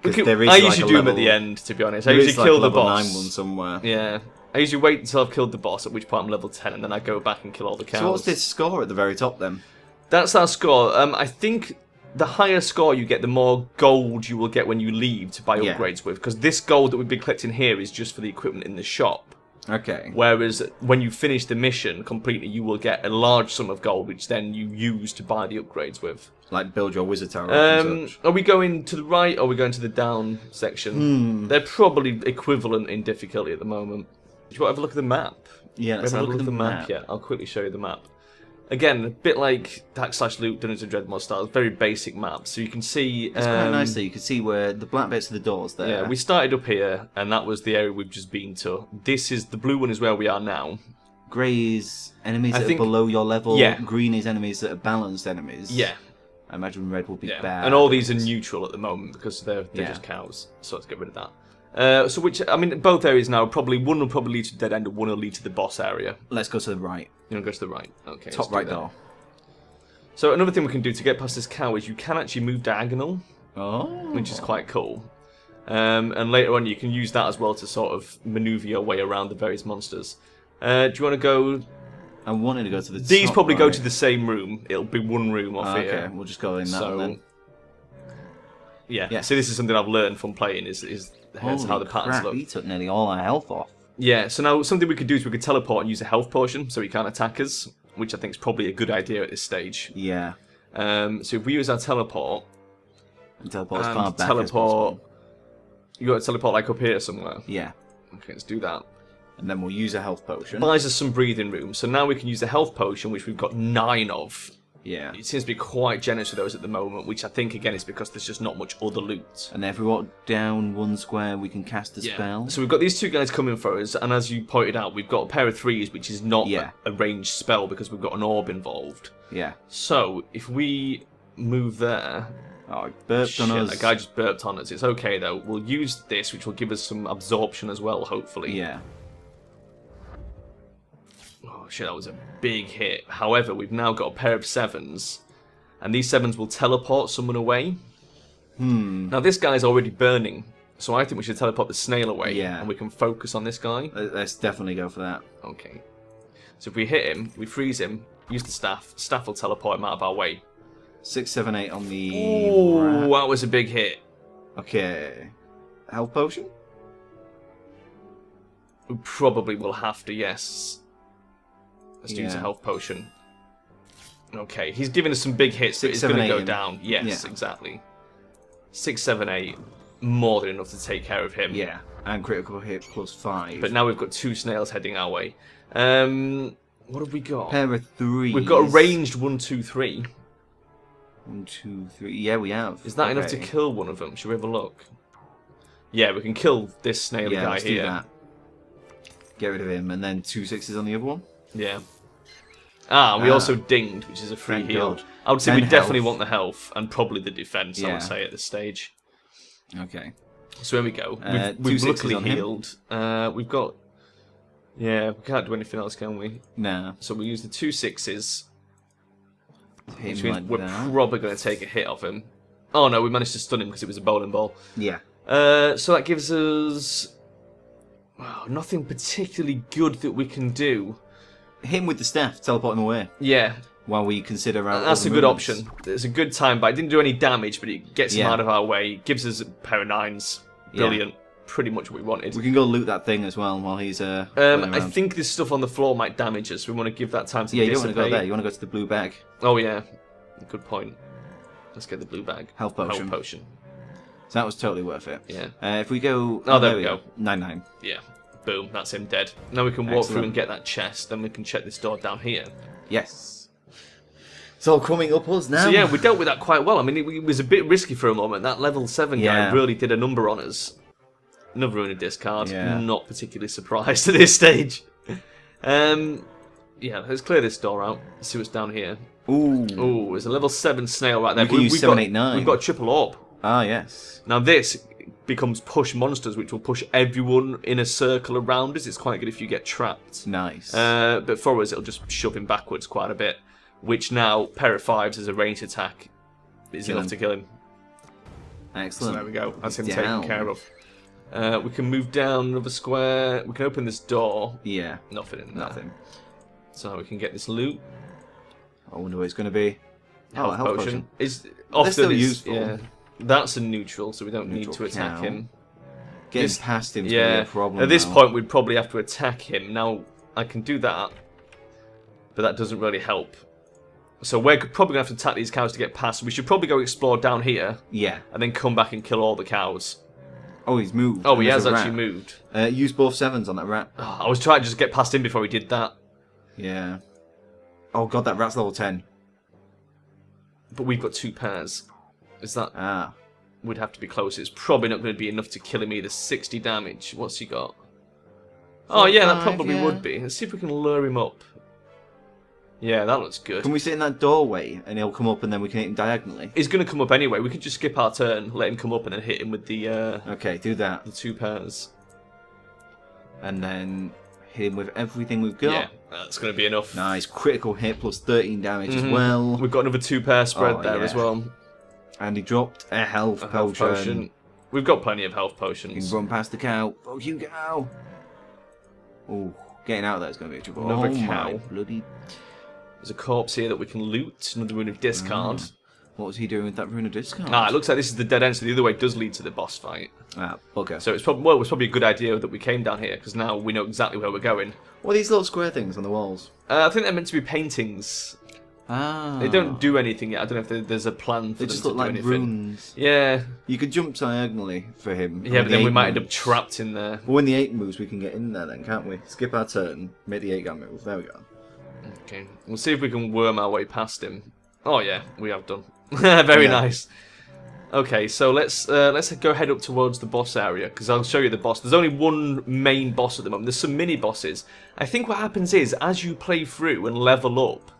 'Cause I there is like usually a do them at level- the end, to be honest. I there is usually like a kill the level boss. 9 one somewhere. Yeah. I usually wait until I've killed the boss, at which point I'm level 10, and then I go back and kill all the cows. So what's this score at the very top then? That's our score. I think the higher score you get, the more gold you will get when you leave to buy Yeah. upgrades with. Because this gold that we've been collecting here is just for the equipment in the shop. Okay. Whereas when you finish the mission completely, you will get a large sum of gold, which then you use to buy the upgrades with. Like build your wizard tower and such. Are we going to the right or are we going to the down section? They're probably equivalent in difficulty at the moment. Do you want to have a look at the map? Yeah, let's We have haven't a look at the map. yet. I'll quickly show you the map. Again, a bit like Hack/Loot, Dungeons & Dreadmore style, very basic maps. So you can see... It's quite nice there. You can see where the black bits of the doors there. Yeah, we started up here, and that was the area we've just been to. The blue one is where we are now. Grey is enemies that are below your level. Yeah. Green is enemies that are balanced enemies. Yeah. I imagine red will be bad. And all these are neutral at the moment because they're just cows. So let's get rid of that. Both areas now, one will probably lead to Dead End and one will lead to the boss area. Let's go to the right. You want to go to the right? Okay. Top right door. So another thing we can do to get past this cow is you can actually move diagonal. Oh. Which is quite cool. And later on you can use that as well to sort of maneuver your way around the various monsters. Do you want to go... I wanted to go to the These top probably right. go to the same room. It'll be one room off here. Okay, we'll just go in that one then. Yeah, so this is something I've learned from playing, is how the patterns look. He took nearly all our health off. Yeah, so now something we could do is we could teleport and use a health potion so he can't attack us, which I think is probably a good idea at this stage. Yeah. So if we use our teleport... And teleport as far back as possible. You got to teleport like up here somewhere? Yeah. Okay, let's do that. And then we'll use a health potion. Buys us some breathing room, so now we can use the health potion, which we've got 9 of. Yeah. It seems to be quite generous with those at the moment, which I think, again, is because there's just not much other loot. And if we walk down one square, we can cast a spell. So we've got these two guys coming for us, and as you pointed out, we've got a pair of 3s, which is not a ranged spell because we've got an orb involved. Yeah. So, if we move there... Oh, it burped on us. That guy just burped on us. It's okay, though. We'll use this, which will give us some absorption as well, hopefully. Yeah. Oh, shit, that was a big hit. However, we've now got a pair of 7s, and these 7s will teleport someone away. Now, this guy's already burning, so I think we should teleport the snail away, and we can focus on this guy. Let's definitely go for that. Okay. So if we hit him, we freeze him, use the staff will teleport him out of our way. 6, 7, 8 on the... Ooh, that was a big hit. Okay. Health potion? We probably will have to, yes. Let's use a health potion. Okay, he's giving us some big hits, but it's going to go down. Yes, exactly. 6, 7, 8. More than enough to take care of him. Yeah, and critical hit plus 5. But now we've got 2 snails heading our way. What have we got? Pair of 3s. We've got a ranged 1, 2, 3. 1, 2, 3. Yeah, we have. Is that enough to kill one of them? Should we have a look? Yeah, we can kill this snail guy let's here. Do that. Get rid of him, and then 2 6s on the other one. Yeah. We also dinged, which is a free heal. God. I would say we 10 definitely health. want the health and probably the defense. I would say at this stage. Okay. So here we go. We've luckily healed. We've got. Yeah, we can't do anything else, can we? Nah. So we use the 2 6s. Which means like we're probably going to take a hit off him. Oh no, we managed to stun him because it was a bowling ball. Yeah. So that gives us nothing particularly good that we can do. Hit him with the staff, teleport him away. Yeah. While we consider our That's a good movements. option. It's a good time, but it didn't do any damage, but it gets him out of our way. Gives us a pair of 9s. Brilliant. Pretty much what we wanted. We can go loot that thing as well while he's I think this stuff on the floor might damage us. We want to give that time to dissipate. You don't want to go there. You want to go to the blue bag. Oh, yeah. Good point. Let's get the blue bag. Health potion. Health potion. So that was totally worth it. Yeah. If we go... Oh, there we go. 9-9. Yeah. Boom. That's him dead. Now we can walk through and get that chest. Then we can check this door down here. Yes. It's all coming up us now. So yeah, we dealt with that quite well. I mean, it was a bit risky for a moment. That level 7 guy really did a number on us. Another rune of discard. Not particularly surprised at this stage. Yeah, let's clear this door out. See what's down here. Ooh, there's a level 7 snail right there. We can use 7, 8, 9. We've got a triple orb. Ah, yes. Now this becomes push monsters, which will push everyone in a circle around us. It's quite good if you get trapped. Nice. But for us, it'll just shove him backwards quite a bit. Which now, pair of 5s as a ranged attack is enough to kill him. Excellent. So there we go. That's him taken care of. We can move down another square. We can open this door. Yeah. Nothing in there. Nothing. So we can get this loot. I wonder what it's going to be. Health potion. Is They're still useful. Yeah. That's a neutral, so we don't need to attack him. Getting past him is going to be a problem. At this point, we'd probably have to attack him. Now, I can do that, but that doesn't really help. So we're probably going to have to attack these cows to get past. We should probably go explore down here. Yeah. And then come back and kill all the cows. Oh, he's moved. Oh, he has actually moved. Use both 7s on that rat. Oh, I was trying to just get past him before he did that. Yeah. Oh god, that rat's level 10. But we've got 2 pairs. Is that... Ah. Would have to be close. It's probably not going to be enough to kill him either. 60 damage. What's he got? Oh, yeah, that probably would be. Let's see if we can lure him up. Yeah, that looks good. Can we sit in that doorway and he'll come up and then we can hit him diagonally? He's going to come up anyway. We could just skip our turn, let him come up and then hit him with the... Okay, do that. The 2 pairs. And then hit him with everything we've got. Yeah, that's going to be enough. Nice. Critical hit plus 13 damage as well. We've got another 2 pair spread there as well. And he dropped a health potion. We've got plenty of health potions. You can run past the cow. Fuck you, cow. Oh, getting out of there is going to be a trouble. Another cow. My bloody... There's a corpse here that we can loot. Another rune of discard. What was he doing with that rune of discard? Ah, it looks like this is the dead end, so the other way does lead to the boss fight. Ah, bugger. So it's probably a good idea that we came down here, because now we know exactly where we're going. What are these little square things on the walls? I think they're meant to be paintings. Ah. They don't do anything yet. I don't know if there's a plan for They them just to look do like anything. runes. Yeah. You could jump diagonally for him. Yeah, but then we might end moves. up trapped in there. Well, when the 8 moves, we can get in there then, can't we? Skip our turn, make the 8 guy move. There we go. Okay, we'll see if we can worm our way past him. Oh yeah, we have done. Very nice. Okay, so let's go head up towards the boss area, because I'll show you the boss. There's only one main boss at the moment. There's some mini bosses. I think what happens is, as you play through and level up,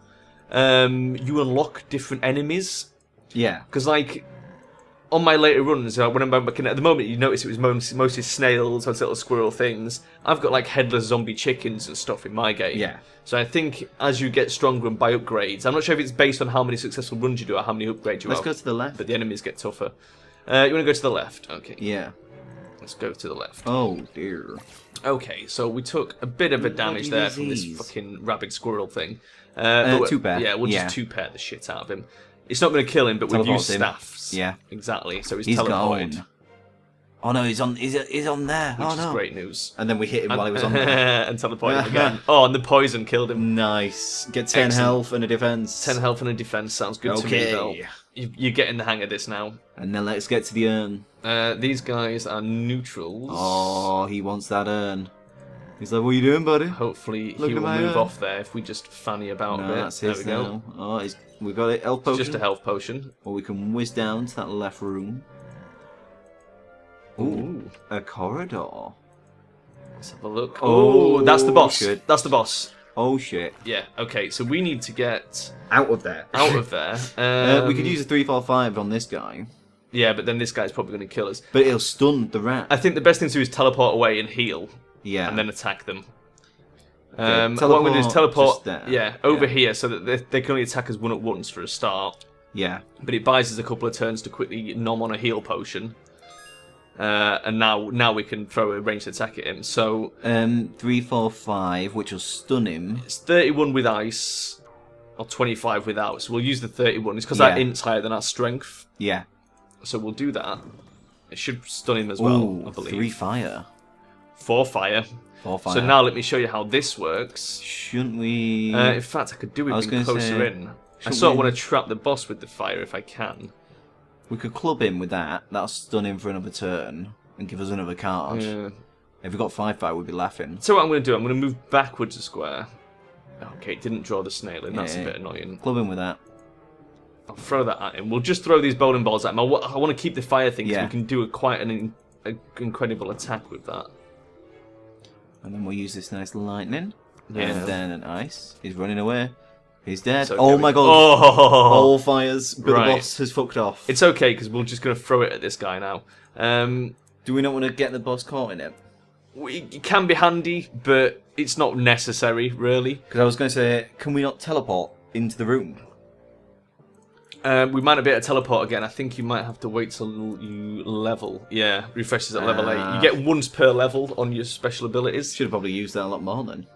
you unlock different enemies. Yeah. Because like, on my later runs, when I'm looking at the moment, you notice it was mostly snails, those little squirrel things. I've got like headless zombie chickens and stuff in my game. Yeah. So I think as you get stronger and buy upgrades, I'm not sure if it's based on how many successful runs you do or how many upgrades you have. Let's go to the left. But the enemies get tougher. You want to go to the left? Okay. Yeah. Let's go to the left. Oh dear. Okay, so we took a bit of a damage there from this fucking rabid squirrel thing. 2 pair. Yeah, we'll just 2 pair the shit out of him. It's not going to kill him, but we'll use staffs. Yeah. Exactly, so he's gone. teleported. Oh no, he's on there. Which oh no. is great news. And then we hit him while he was on there. And teleported him again. Oh, and the poison killed him. Nice. Get 10 health and a defense. 10 health and a defense sounds good to me, though. You're getting the hang of this now. And then let's get to the urn. These guys are neutrals. Oh, he wants that urn. He's like, what are you doing, buddy? Hopefully he will move off there if we just fanny about a bit. That's there his we go. now. Oh, we've got it. Health potion. It's just a health potion. Or we can whiz down to that left room. Ooh. A corridor. Let's have a look. Oh, that's the boss. Shit. That's the boss. Oh shit. Yeah, okay, so we need to get out of there. Out of there. We could use a 3-4-5 on this guy. Yeah, but then this guy's probably going to kill us. But it'll stun the rat. I think the best thing to do is teleport away and heal. Yeah. And then attack them. Okay, what I'm going to do is teleport over Yeah. here so that they can only attack us one at once for a start. Yeah. But it buys us a couple of turns to quickly nom on a heal potion. And now we can throw a ranged attack at him. So 3-4-5, which will stun him. It's 31 with ice, or 25 without. So we'll use the 31. It's because our int's higher than our strength. Yeah. So we'll do that. It should stun him as well, I believe. 3 fire. 4 fire. 4 fire. So now let me show you how this works. Shouldn't we? In fact, I could do it closer in. I sort of want to trap the boss with the fire if I can. We could club him with that. That'll stun him for another turn and give us another card. Yeah. If we got 5 fire, we'd be laughing. So what I'm going to do, I'm going to move backwards a square. Okay, it didn't draw the snail in. That's a bit annoying. Club him with that. I'll throw that at him. We'll just throw these bowling balls at him. I want to keep the fire thing so we can do quite an incredible attack with that. And then we'll use this nice lightning. Yeah. And then an ice. He's running away. He's dead. So oh my god. Oh. All fires. But the boss has fucked off. It's okay, because we're just going to throw it at this guy now. Do we not want to get the boss caught in it? It can be handy, but it's not necessary, really. Because I was going to say, can we not teleport into the room? We might not be able to teleport again. I think you might have to wait till you level. Yeah, refreshes at level 8. You get once per level on your special abilities. Should have probably used that a lot more then.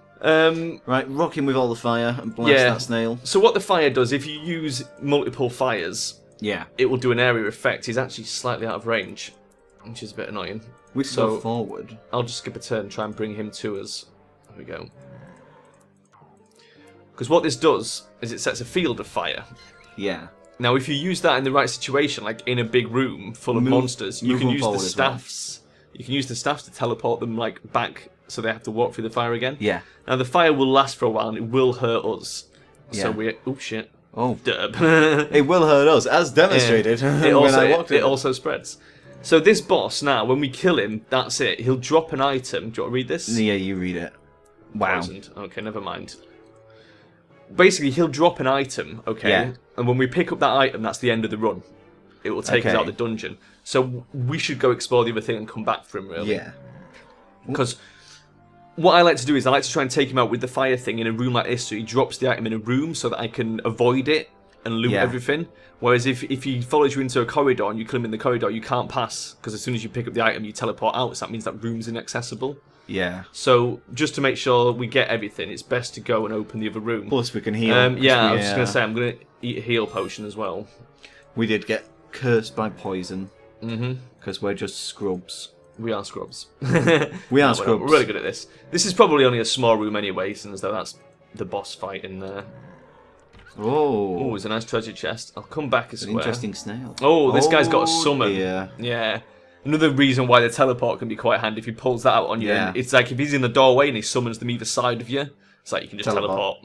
Right, rock him with all the fire and blast that snail. So what the fire does, if you use multiple fires, it will do an area effect. He's actually slightly out of range, which is a bit annoying. We can go forward. I'll just skip a turn and try and bring him to us. There we go. Because what this does is it sets a field of fire. Yeah. Now, if you use that in the right situation, like in a big room full of monsters, you can use the staffs. You can use the staffs to teleport them back, so they have to walk through the fire again. Yeah. Now, the fire will last for a while, and it will hurt us. So Yeah. we... Oh, shit. Oh, Derp. it will hurt us, as demonstrated It when I walked in. it also spreads. So this boss, now, when we kill him, that's it. He'll drop an item. Do you want to read this? Yeah, you read it. Wow. Poisoned. Okay, never mind. Basically, he'll drop an item, okay? Yeah. And when we pick up that item, that's the end of the run. It will take us Okay. out of the dungeon. So we should go explore the other thing and come back for him, really. Yeah. Because what I like to do is I like to try and take him out with the fire thing in a room like this, so he drops the item in a room so that I can avoid it and loot Yeah. everything. Whereas if he follows you into a corridor and you kill him in the corridor, you can't pass, because as soon as you pick up the item, you teleport out, so that means that room's inaccessible. Yeah. So just to make sure we get everything, it's best to go and open the other room. Plus, we can heal. Yeah, I was just going to say, I'm going to eat a heal potion as well. We did get cursed by poison. Mm-hmm. Because we're just scrubs. We are scrubs. We are No, scrubs. we're really good at this. This is probably only a small room anyway, since though that's the boss fight in there. Oh. Oh, there's a nice treasure chest. I'll come back a An square. interesting snail. Oh, this guy's got a Oh, summon. dear. Yeah. Another reason why the teleport can be quite handy if he pulls that out on you. Yeah. And it's like if he's in the doorway and he summons them either side of you, it's like you can just teleport.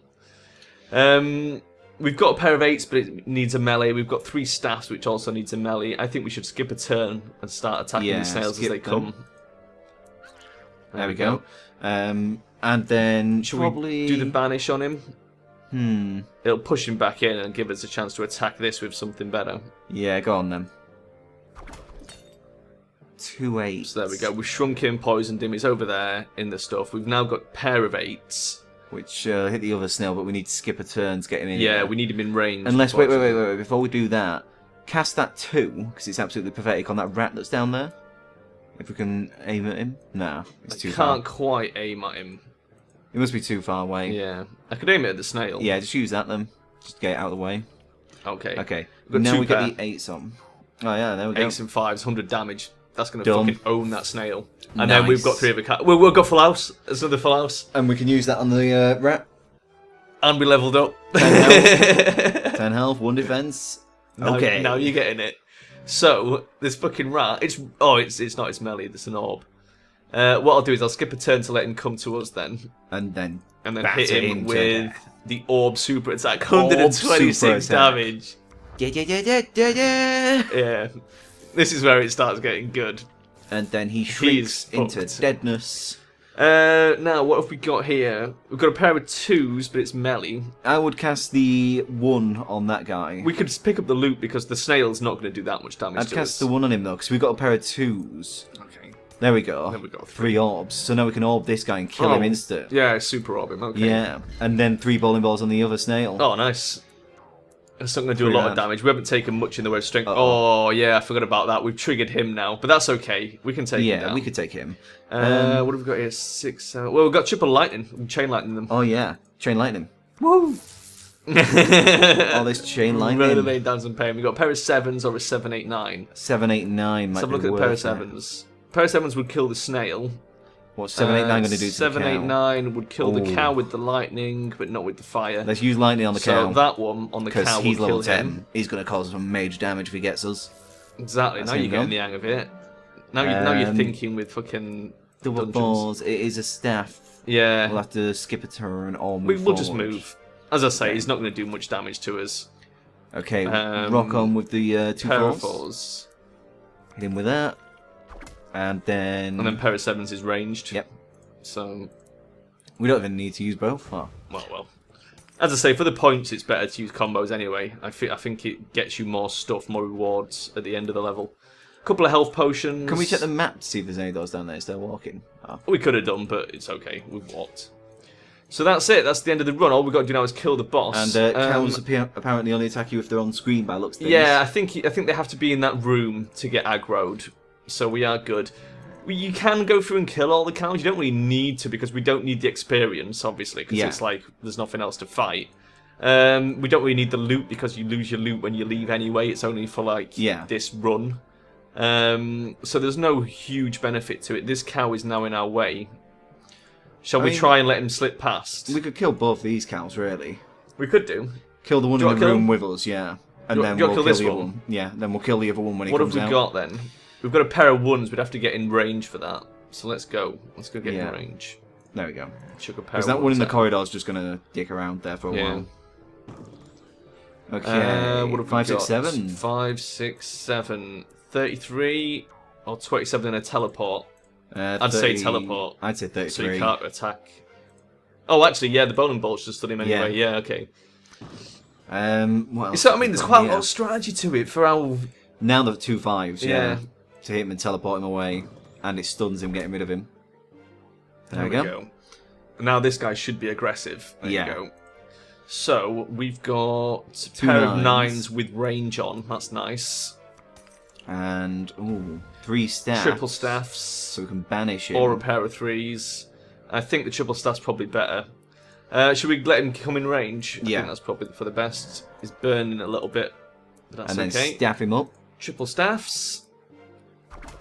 We've got a pair of 8s, but it needs a melee. We've got 3 staffs, which also needs a melee. I think we should skip a turn and start attacking Yeah, the snails as skip they them. come. There we go. And then Should probably we do the banish on him? Hmm. It'll push him back in and give us a chance to attack this with something better. Yeah, go on then. 2 8s. So there we go. We shrunk him, poisoned him. He's over there in the stuff. We've now got a pair of 8s. Which hit the other snail, but we need to skip a turn to get him in. Yeah, there. we need him in range. Unless, wait. Before we do that, cast that 2, because it's absolutely pathetic on that rat that's down there. If we can aim at him. No, it's too far. Can't quite aim at him. It must be too far away. Yeah. I could aim it at the snail. Yeah, just use that then. Just get it out of the way. Okay. Okay. We've got Now 2 we pair. get the 8s on. Oh yeah, there we go. 8s and 5s, 100 damage. That's going to Done. fucking own that snail. And then we've got Nice. 3 of a cat. We'll go full house. There's another full house. And we can use that on the rat. And we leveled up. 10 health, 1 defense. Okay. Now you're getting it. So, this fucking rat, it's not, it's melee, it's an orb. What I'll do is I'll skip a turn to let him come to us then. And then Hit batter him to with death. the orb super attack. Orb 126 super attack. damage. Yeah. Yeah. This is where it starts getting good. And then he shrinks He's into fucked. deadness. Now, what have we got here? We've got a pair of 2s, but it's melee. I would cast the 1 on that guy. We could pick up the loot because the snail's not going to do that much damage I'd to cast us. the 1 on him though, because we've got a pair of 2s. Okay. There we go. Then we've got 3 orbs. So now we can orb this guy and kill him instant. Yeah, super orb him. Okay. Yeah. And then 3 bowling balls on the other snail. Oh, nice. That's not going to do a Pretty lot of bad. damage. We haven't taken much in the way of strength. Uh-oh. Oh, yeah, I forgot about that. We've triggered him now, but that's okay. We can take him Yeah, down. we could take him. What have we got here? 6. Well, we've got triple lightning. We can chain lightning them. Oh yeah, chain lightning. Woo! All this chain Really lightning. laying down some pain. We've got a pair of 7s or a 7, 8, 9. 7, 8, 9 might Let's have a be look at the worth pair of it. 7s. Pair of 7s would kill the snail. What's 7, 8, 9 going to do to 7, the 8, cow? 9 would kill the Ooh. cow with the lightning, but not with the fire. Let's use lightning on the So cow. that one on the Because cow he's will level kill 10. him. He's going to cause some major damage if he gets us. Exactly. That's Now him you're getting gone. the hang of it. Now you're Um, thinking with fucking Double dungeons. balls. It is a staff. Yeah. We'll have to skip a turn or move We'll just forward. move. As I say, Okay. he's not going to do much damage to us. Okay, Um, rock on with the 2 Pair of fours. 4s. Hit him with that. And then... And then pair of 7s is ranged. Yep. So, We don't even need to use both. Oh. well. As I say, for the points, it's better to use combos anyway. I think it gets you more stuff, more rewards at the end of the level. Couple of health potions. Can we check the map to see if there's any doors down there still walking? Oh. We could have done, but it's okay. We've walked. So that's it. That's the end of the run. All we've got to do now is kill the boss. And cows apparently only attack you if they're on screen by looks of things. Yeah, I think they have to be in that room to get aggroed. So we are good. You can go through and kill all the cows. You don't really need to because we don't need the experience, obviously, because Yeah. it's like there's nothing else to fight. We don't really need the loot because you lose your loot when you leave anyway. It's only for like this run. So there's no huge benefit to it. This cow is now in our way. Shall we try and let him slip past? We could kill both these cows, really. We could do. Kill the one Do you in wanna the kill room him? with us, yeah. And Do you then want we'll to kill kill this the other one? one. Yeah, then we'll kill the other one when he What have comes we out. got then? We've got a pair of 1s. We'd have to get in range for that. So let's go. Let's go get in Yeah. range. There we go. Chuck a pair Because of that one in the 1s out. corridor is just going to dick around there for a while. Okay. What have 5, we 6, got? 7. 5, 6, 7. 33 or 27 in a teleport. I'd say teleport. I'd say 33. So you can't attack. Oh, actually, yeah, the bowling bolts just stood him anyway. Yeah, okay. What else So, I have mean, we there's got quite a here? lot of strategy to it for how... Now the 2 5s, Yeah. to hit him and teleport him away, and it stuns him, getting rid of him. There we go. Now this guy should be aggressive. There you go. So, we've got a 2 pair of 9s. 9s with range on. That's nice. And, 3 staffs. Triple staffs. So we can banish him. Or a pair of 3s. I think the triple staff's probably better. Should we let him come in range? I think that's probably for the best. He's burning a little bit. But that's and then okay. staff him up. Triple staffs.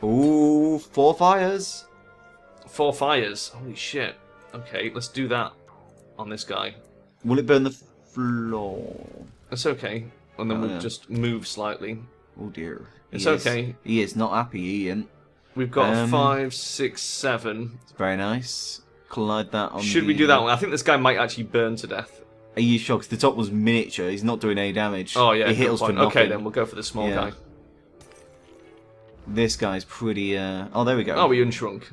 Ooh, 4 fires. 4 fires. Holy shit. Okay, let's do that on this guy. Will it burn the floor? That's okay. And then we'll just move slightly. Oh dear. It's okay. He is not happy, Ian. We've got 5, 6, 7. It's very nice. Collide that on. Should we do that one? I think this guy might actually burn to death. Are you sure? 'Cause the top was miniature. He's not doing any damage. Oh yeah, he hit us for nothing. Okay, then we'll go for the small guy. This guy's pretty. Oh, there we go. Oh, he unshrunk.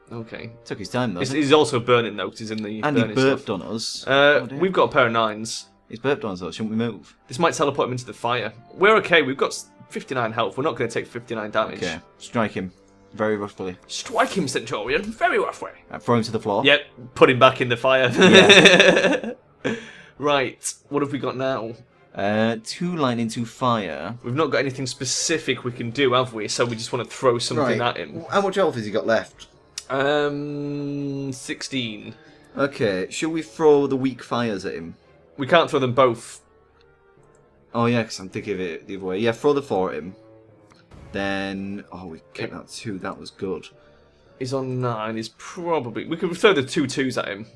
Okay. Took his time though. He's also burning though, because he's in the. And he burning burped stuff. on us. We've got a pair of 9s. He's burped on us though. Shouldn't we move? This might teleport him into the fire. We're okay. We've got 59 health. We're not going to take 59 damage. Okay. Strike him. Very roughly. Strike him, Centurion. Very roughly. Throw him to the floor. Yep. Put him back in the fire. Yeah. Right. What have we got now? 2 lightning, 2 fire. We've not got anything specific we can do, have we? So we just want to throw something at him. How much health has he got left? 16. Okay. Should we throw the weak fires at him? We can't throw them both. Oh yeah, because I'm thinking of it the other way. Yeah, throw the 4 at him. Then we kept that 2. That was good. He's on 9. He's probably. We could throw the 2 2s at him.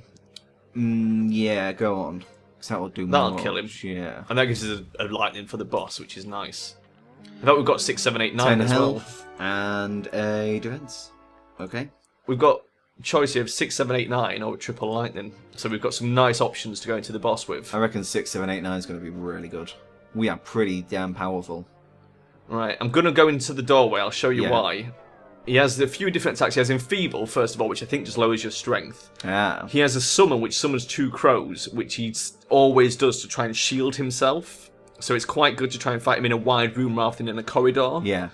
Yeah, go on. Because that will do more. That'll kill him. Yeah. And that gives us a lightning for the boss, which is nice. In fact, we've got 6, 7, 8, 9 10 as health well. and a defense. Okay. We've got choice here of 6, 7, 8, 9 or triple lightning. So we've got some nice options to go into the boss with. I reckon 6, 7, 8, 9 is going to be really good. We are pretty damn powerful. Right, I'm going to go into the doorway. I'll show you why. He has a few different attacks. He has Enfeeble, first of all, which I think just lowers your strength. Ah. He has a Summon, which summons 2 crows, which he always does to try and shield himself. So it's quite good to try and fight him in a wide room rather than in a corridor. Yeah.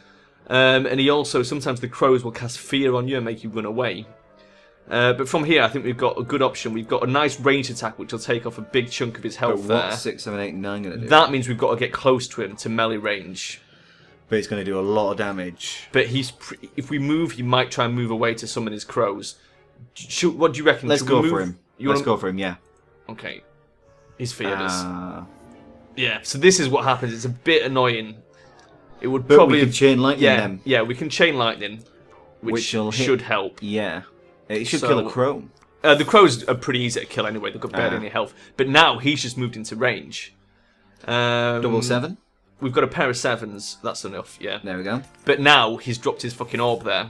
And he also, sometimes the crows will cast fear on you and make you run away. But from here, I think we've got a good option. We've got a nice range attack, which will take off a big chunk of his health But there. what's 6, 7, 8, 9 going to do? That means we've got to get close to him to melee range. But it's going to do a lot of damage. But if we move, he might try and move away to summon his crows. What do you reckon? Let's Should go we for move? him. Let's go for him, yeah. Okay. He's feared us. Ah. Yeah, so this is what happens. It's a bit annoying. It would But probably we can chain lightning them. Yeah, we can chain lightning, which should help. Yeah. It should kill a crow. The crows are pretty easy to kill anyway. They've got barely any health. But now he's just moved into range. 7. We've got a pair of 7s. That's enough, yeah. There we go. But now he's dropped his fucking orb there.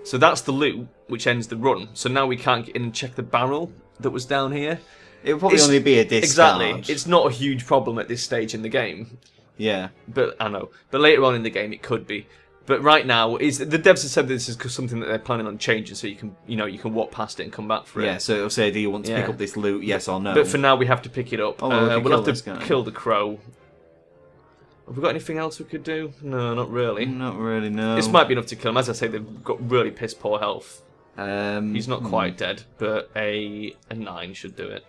So that's the loot, which ends the run. So now we can't get in and check the barrel that was down here. It would probably only be a discard. Exactly. It's not a huge problem at this stage in the game. Yeah. But I know. But later on in the game, it could be. But right now, the devs have said this is something that they're planning on changing, so you can walk past it and come back for it. Yeah. So it'll say, do you want to pick up this loot? Yes or no. But for now, we have to pick it up. Oh, well, we'll have to kill the crow. Have we got anything else we could do? No, not really. Not really. No. This might be enough to kill him. As I say, they've got really piss poor health. He's not quite dead, but a 9 should do it.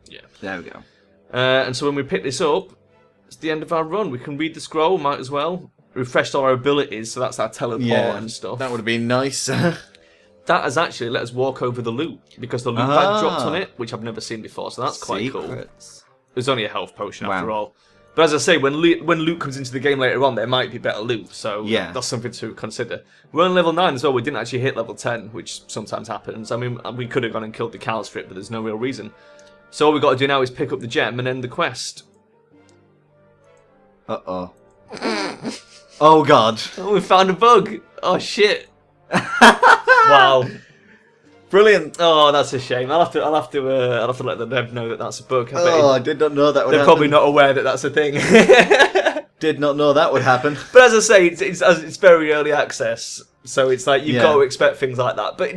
Yeah. There we go. And so when we pick this up, it's the end of our run. We can read the scroll, might as well. Refreshed our abilities, so that's our teleport and stuff. That would have been nice. That has actually let us walk over the loot, because the loot bag dropped on it, which I've never seen before, so that's quite cool. There's only a health potion after all. But as I say, when loot comes into the game later on, there might be better loot, so that's something to consider. We're on level 9 as well. We didn't actually hit level 10, which sometimes happens. I mean, we could have gone and killed the cows for it, but there's no real reason. So all we've got to do now is pick up the gem and end the quest. Uh-oh. Oh, God. Oh, we found a bug. Oh, shit. Wow. Brilliant. Oh, that's a shame. I'll have to let the dev know that that's a bug. I did not know that would They're happen. probably not aware that that's a thing. Did not know that would happen. But as I say, it's very early access, so it's like you've Yeah. got to expect things like that. But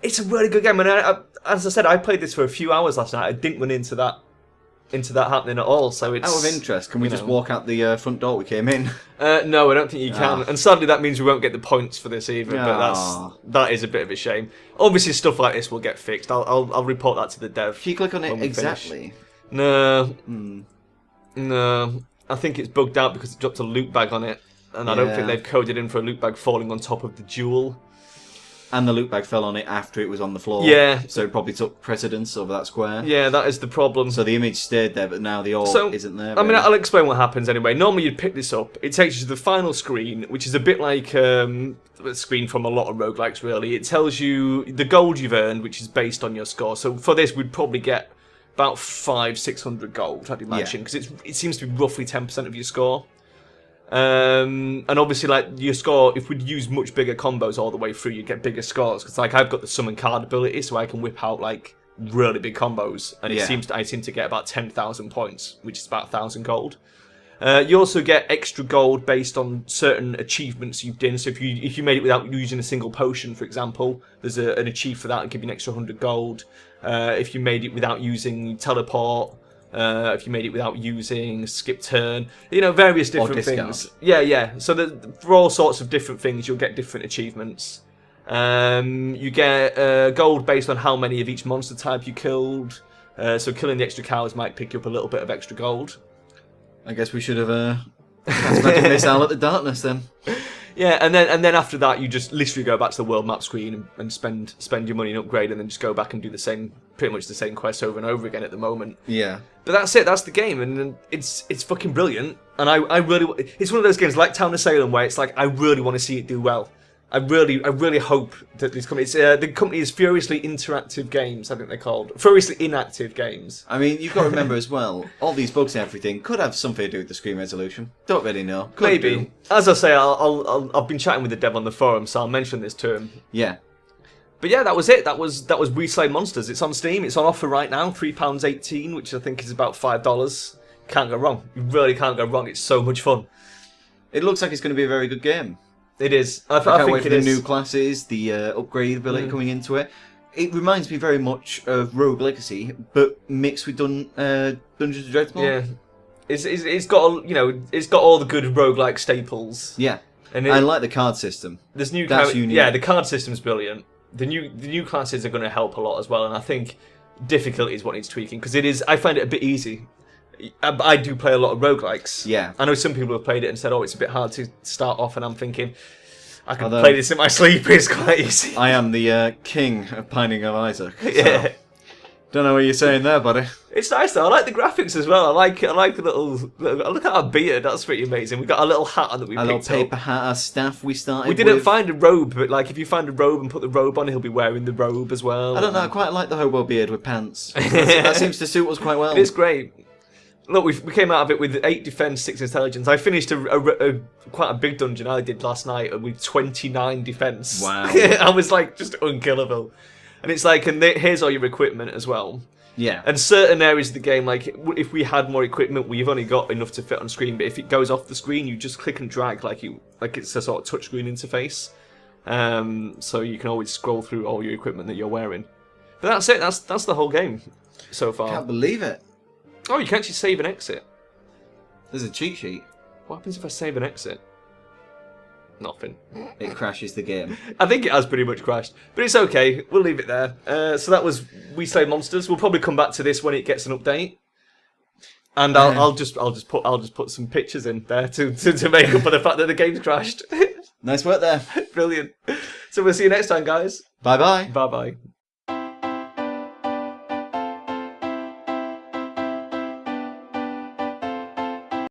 it's a really good game, and as I said, I played this for a few hours last night. I didn't run into that happening at all. So it's Out of interest, can we just walk out the front door we came in? No, I don't think you can. And sadly, that means we won't get the points for this either. Ah. But that is a bit of a shame. Obviously, stuff like this will get fixed. I'll report that to the dev. If you click on it when we exactly. No. No. I think it's bugged out because it dropped a loot bag on it. And I don't think they've coded in for a loot bag falling on top of the jewel. And the loot bag fell on it after it was on the floor. Yeah. So it probably took precedence over that square. Yeah, that is the problem. So the image stayed there, but now the orb isn't there. I mean, really. I'll explain what happens anyway. Normally, you'd pick this up. It takes you to the final screen, which is a bit like a screen from a lot of roguelikes, really. It tells you the gold you've earned, which is based on your score. So for this, we'd probably get about 500-600 gold, I'd imagine, because it seems to be roughly 10% of your score. And obviously, like your score, if we'd use much bigger combos all the way through, you'd get bigger scores. Because like I've got the summon card ability, so I can whip out like really big combos, and I seem to get about 10,000 points, which is about 1,000 gold. You also get extra gold based on certain achievements you've done. So if you made it without using a single potion, for example, there's an achieve for that and give you an extra 100 gold. If you made it without using teleport. If you made it without using skip turn, various different things. Yeah. So for all sorts of different things, you'll get different achievements. You get gold based on how many of each monster type you killed. So killing the extra cows might pick you up a little bit of extra gold. I guess we should have cast magic missile at the darkness then. Yeah, and then after that, you just literally go back to the world map screen and spend your money and upgrade, and then just go back and do pretty much the same quest over and over again at the moment. Yeah. But that's it. That's the game, and it's fucking brilliant. And I really, it's one of those games like Town of Salem where it's like I really want to see it do well. I really hope that this company. The company is Furiously Interactive Games. I think they're called Furiously Inactive Games. I mean, you've got to remember as well, all these bugs and everything could have something to do with the screen resolution. Don't really know. Could Maybe. do. As I say, I've been chatting with the dev on the forum, so I'll mention this to him. Yeah. But yeah, that was it. That was We Slay Monsters. It's on Steam. It's on offer right now, £3.18, which I think is about $5. Can't go wrong. You really can't go wrong. It's so much fun. It looks like it's going to be a very good game. It is. I can't think wait for it the is. new classes, the upgrade ability coming into it. It reminds me very much of Rogue Legacy, but mixed with Dungeons and Dragons. Yeah, it's got it's got all the good roguelike staples. Yeah, and I like the card system. There's new That's unique. Yeah, the card system's brilliant. The new classes are going to help a lot as well, and I think difficulty is what needs tweaking because it is. I find it a bit easy. I do play a lot of roguelikes. Yeah. I know some people have played it and said, oh, it's a bit hard to start off, and I'm thinking, I can play this in my sleep, it's quite easy. I am the king of Pining of Isaac. So. Yeah. Don't know what you're saying there, buddy. It's nice though, I like the graphics as well. I like the little look at our beard, that's pretty amazing. We got a little hat on that we picked up. A little paper hat, our staff we started We didn't with. find a robe, but like if you find a robe and put the robe on, he'll be wearing the robe as well. I don't know, I quite like the hobo beard with pants. that seems to suit us quite well. It's great. Look, we came out of it with 8 defense, 6 intelligence. I finished quite a big dungeon I did last night with 29 defense. Wow. I was like just unkillable. And it's like, here's all your equipment as well. Yeah. And certain areas of the game, like if we had more equipment, we've only got enough to fit on screen. But if it goes off the screen, you just click and drag like it's a sort of touchscreen interface. So you can always scroll through all your equipment that you're wearing. But that's it. That's the whole game so far. Can't believe it. Oh, you can actually save and exit. There's a cheat sheet. What happens if I save and exit? Nothing. It crashes the game. I think it has pretty much crashed, but it's okay. We'll leave it there. So that was We Slay Monsters. We'll probably come back to this when it gets an update, and I'll just put some pictures in there to make up for the fact that the game's crashed. Nice work there. Brilliant. So we'll see you next time, guys. Bye bye. Bye bye.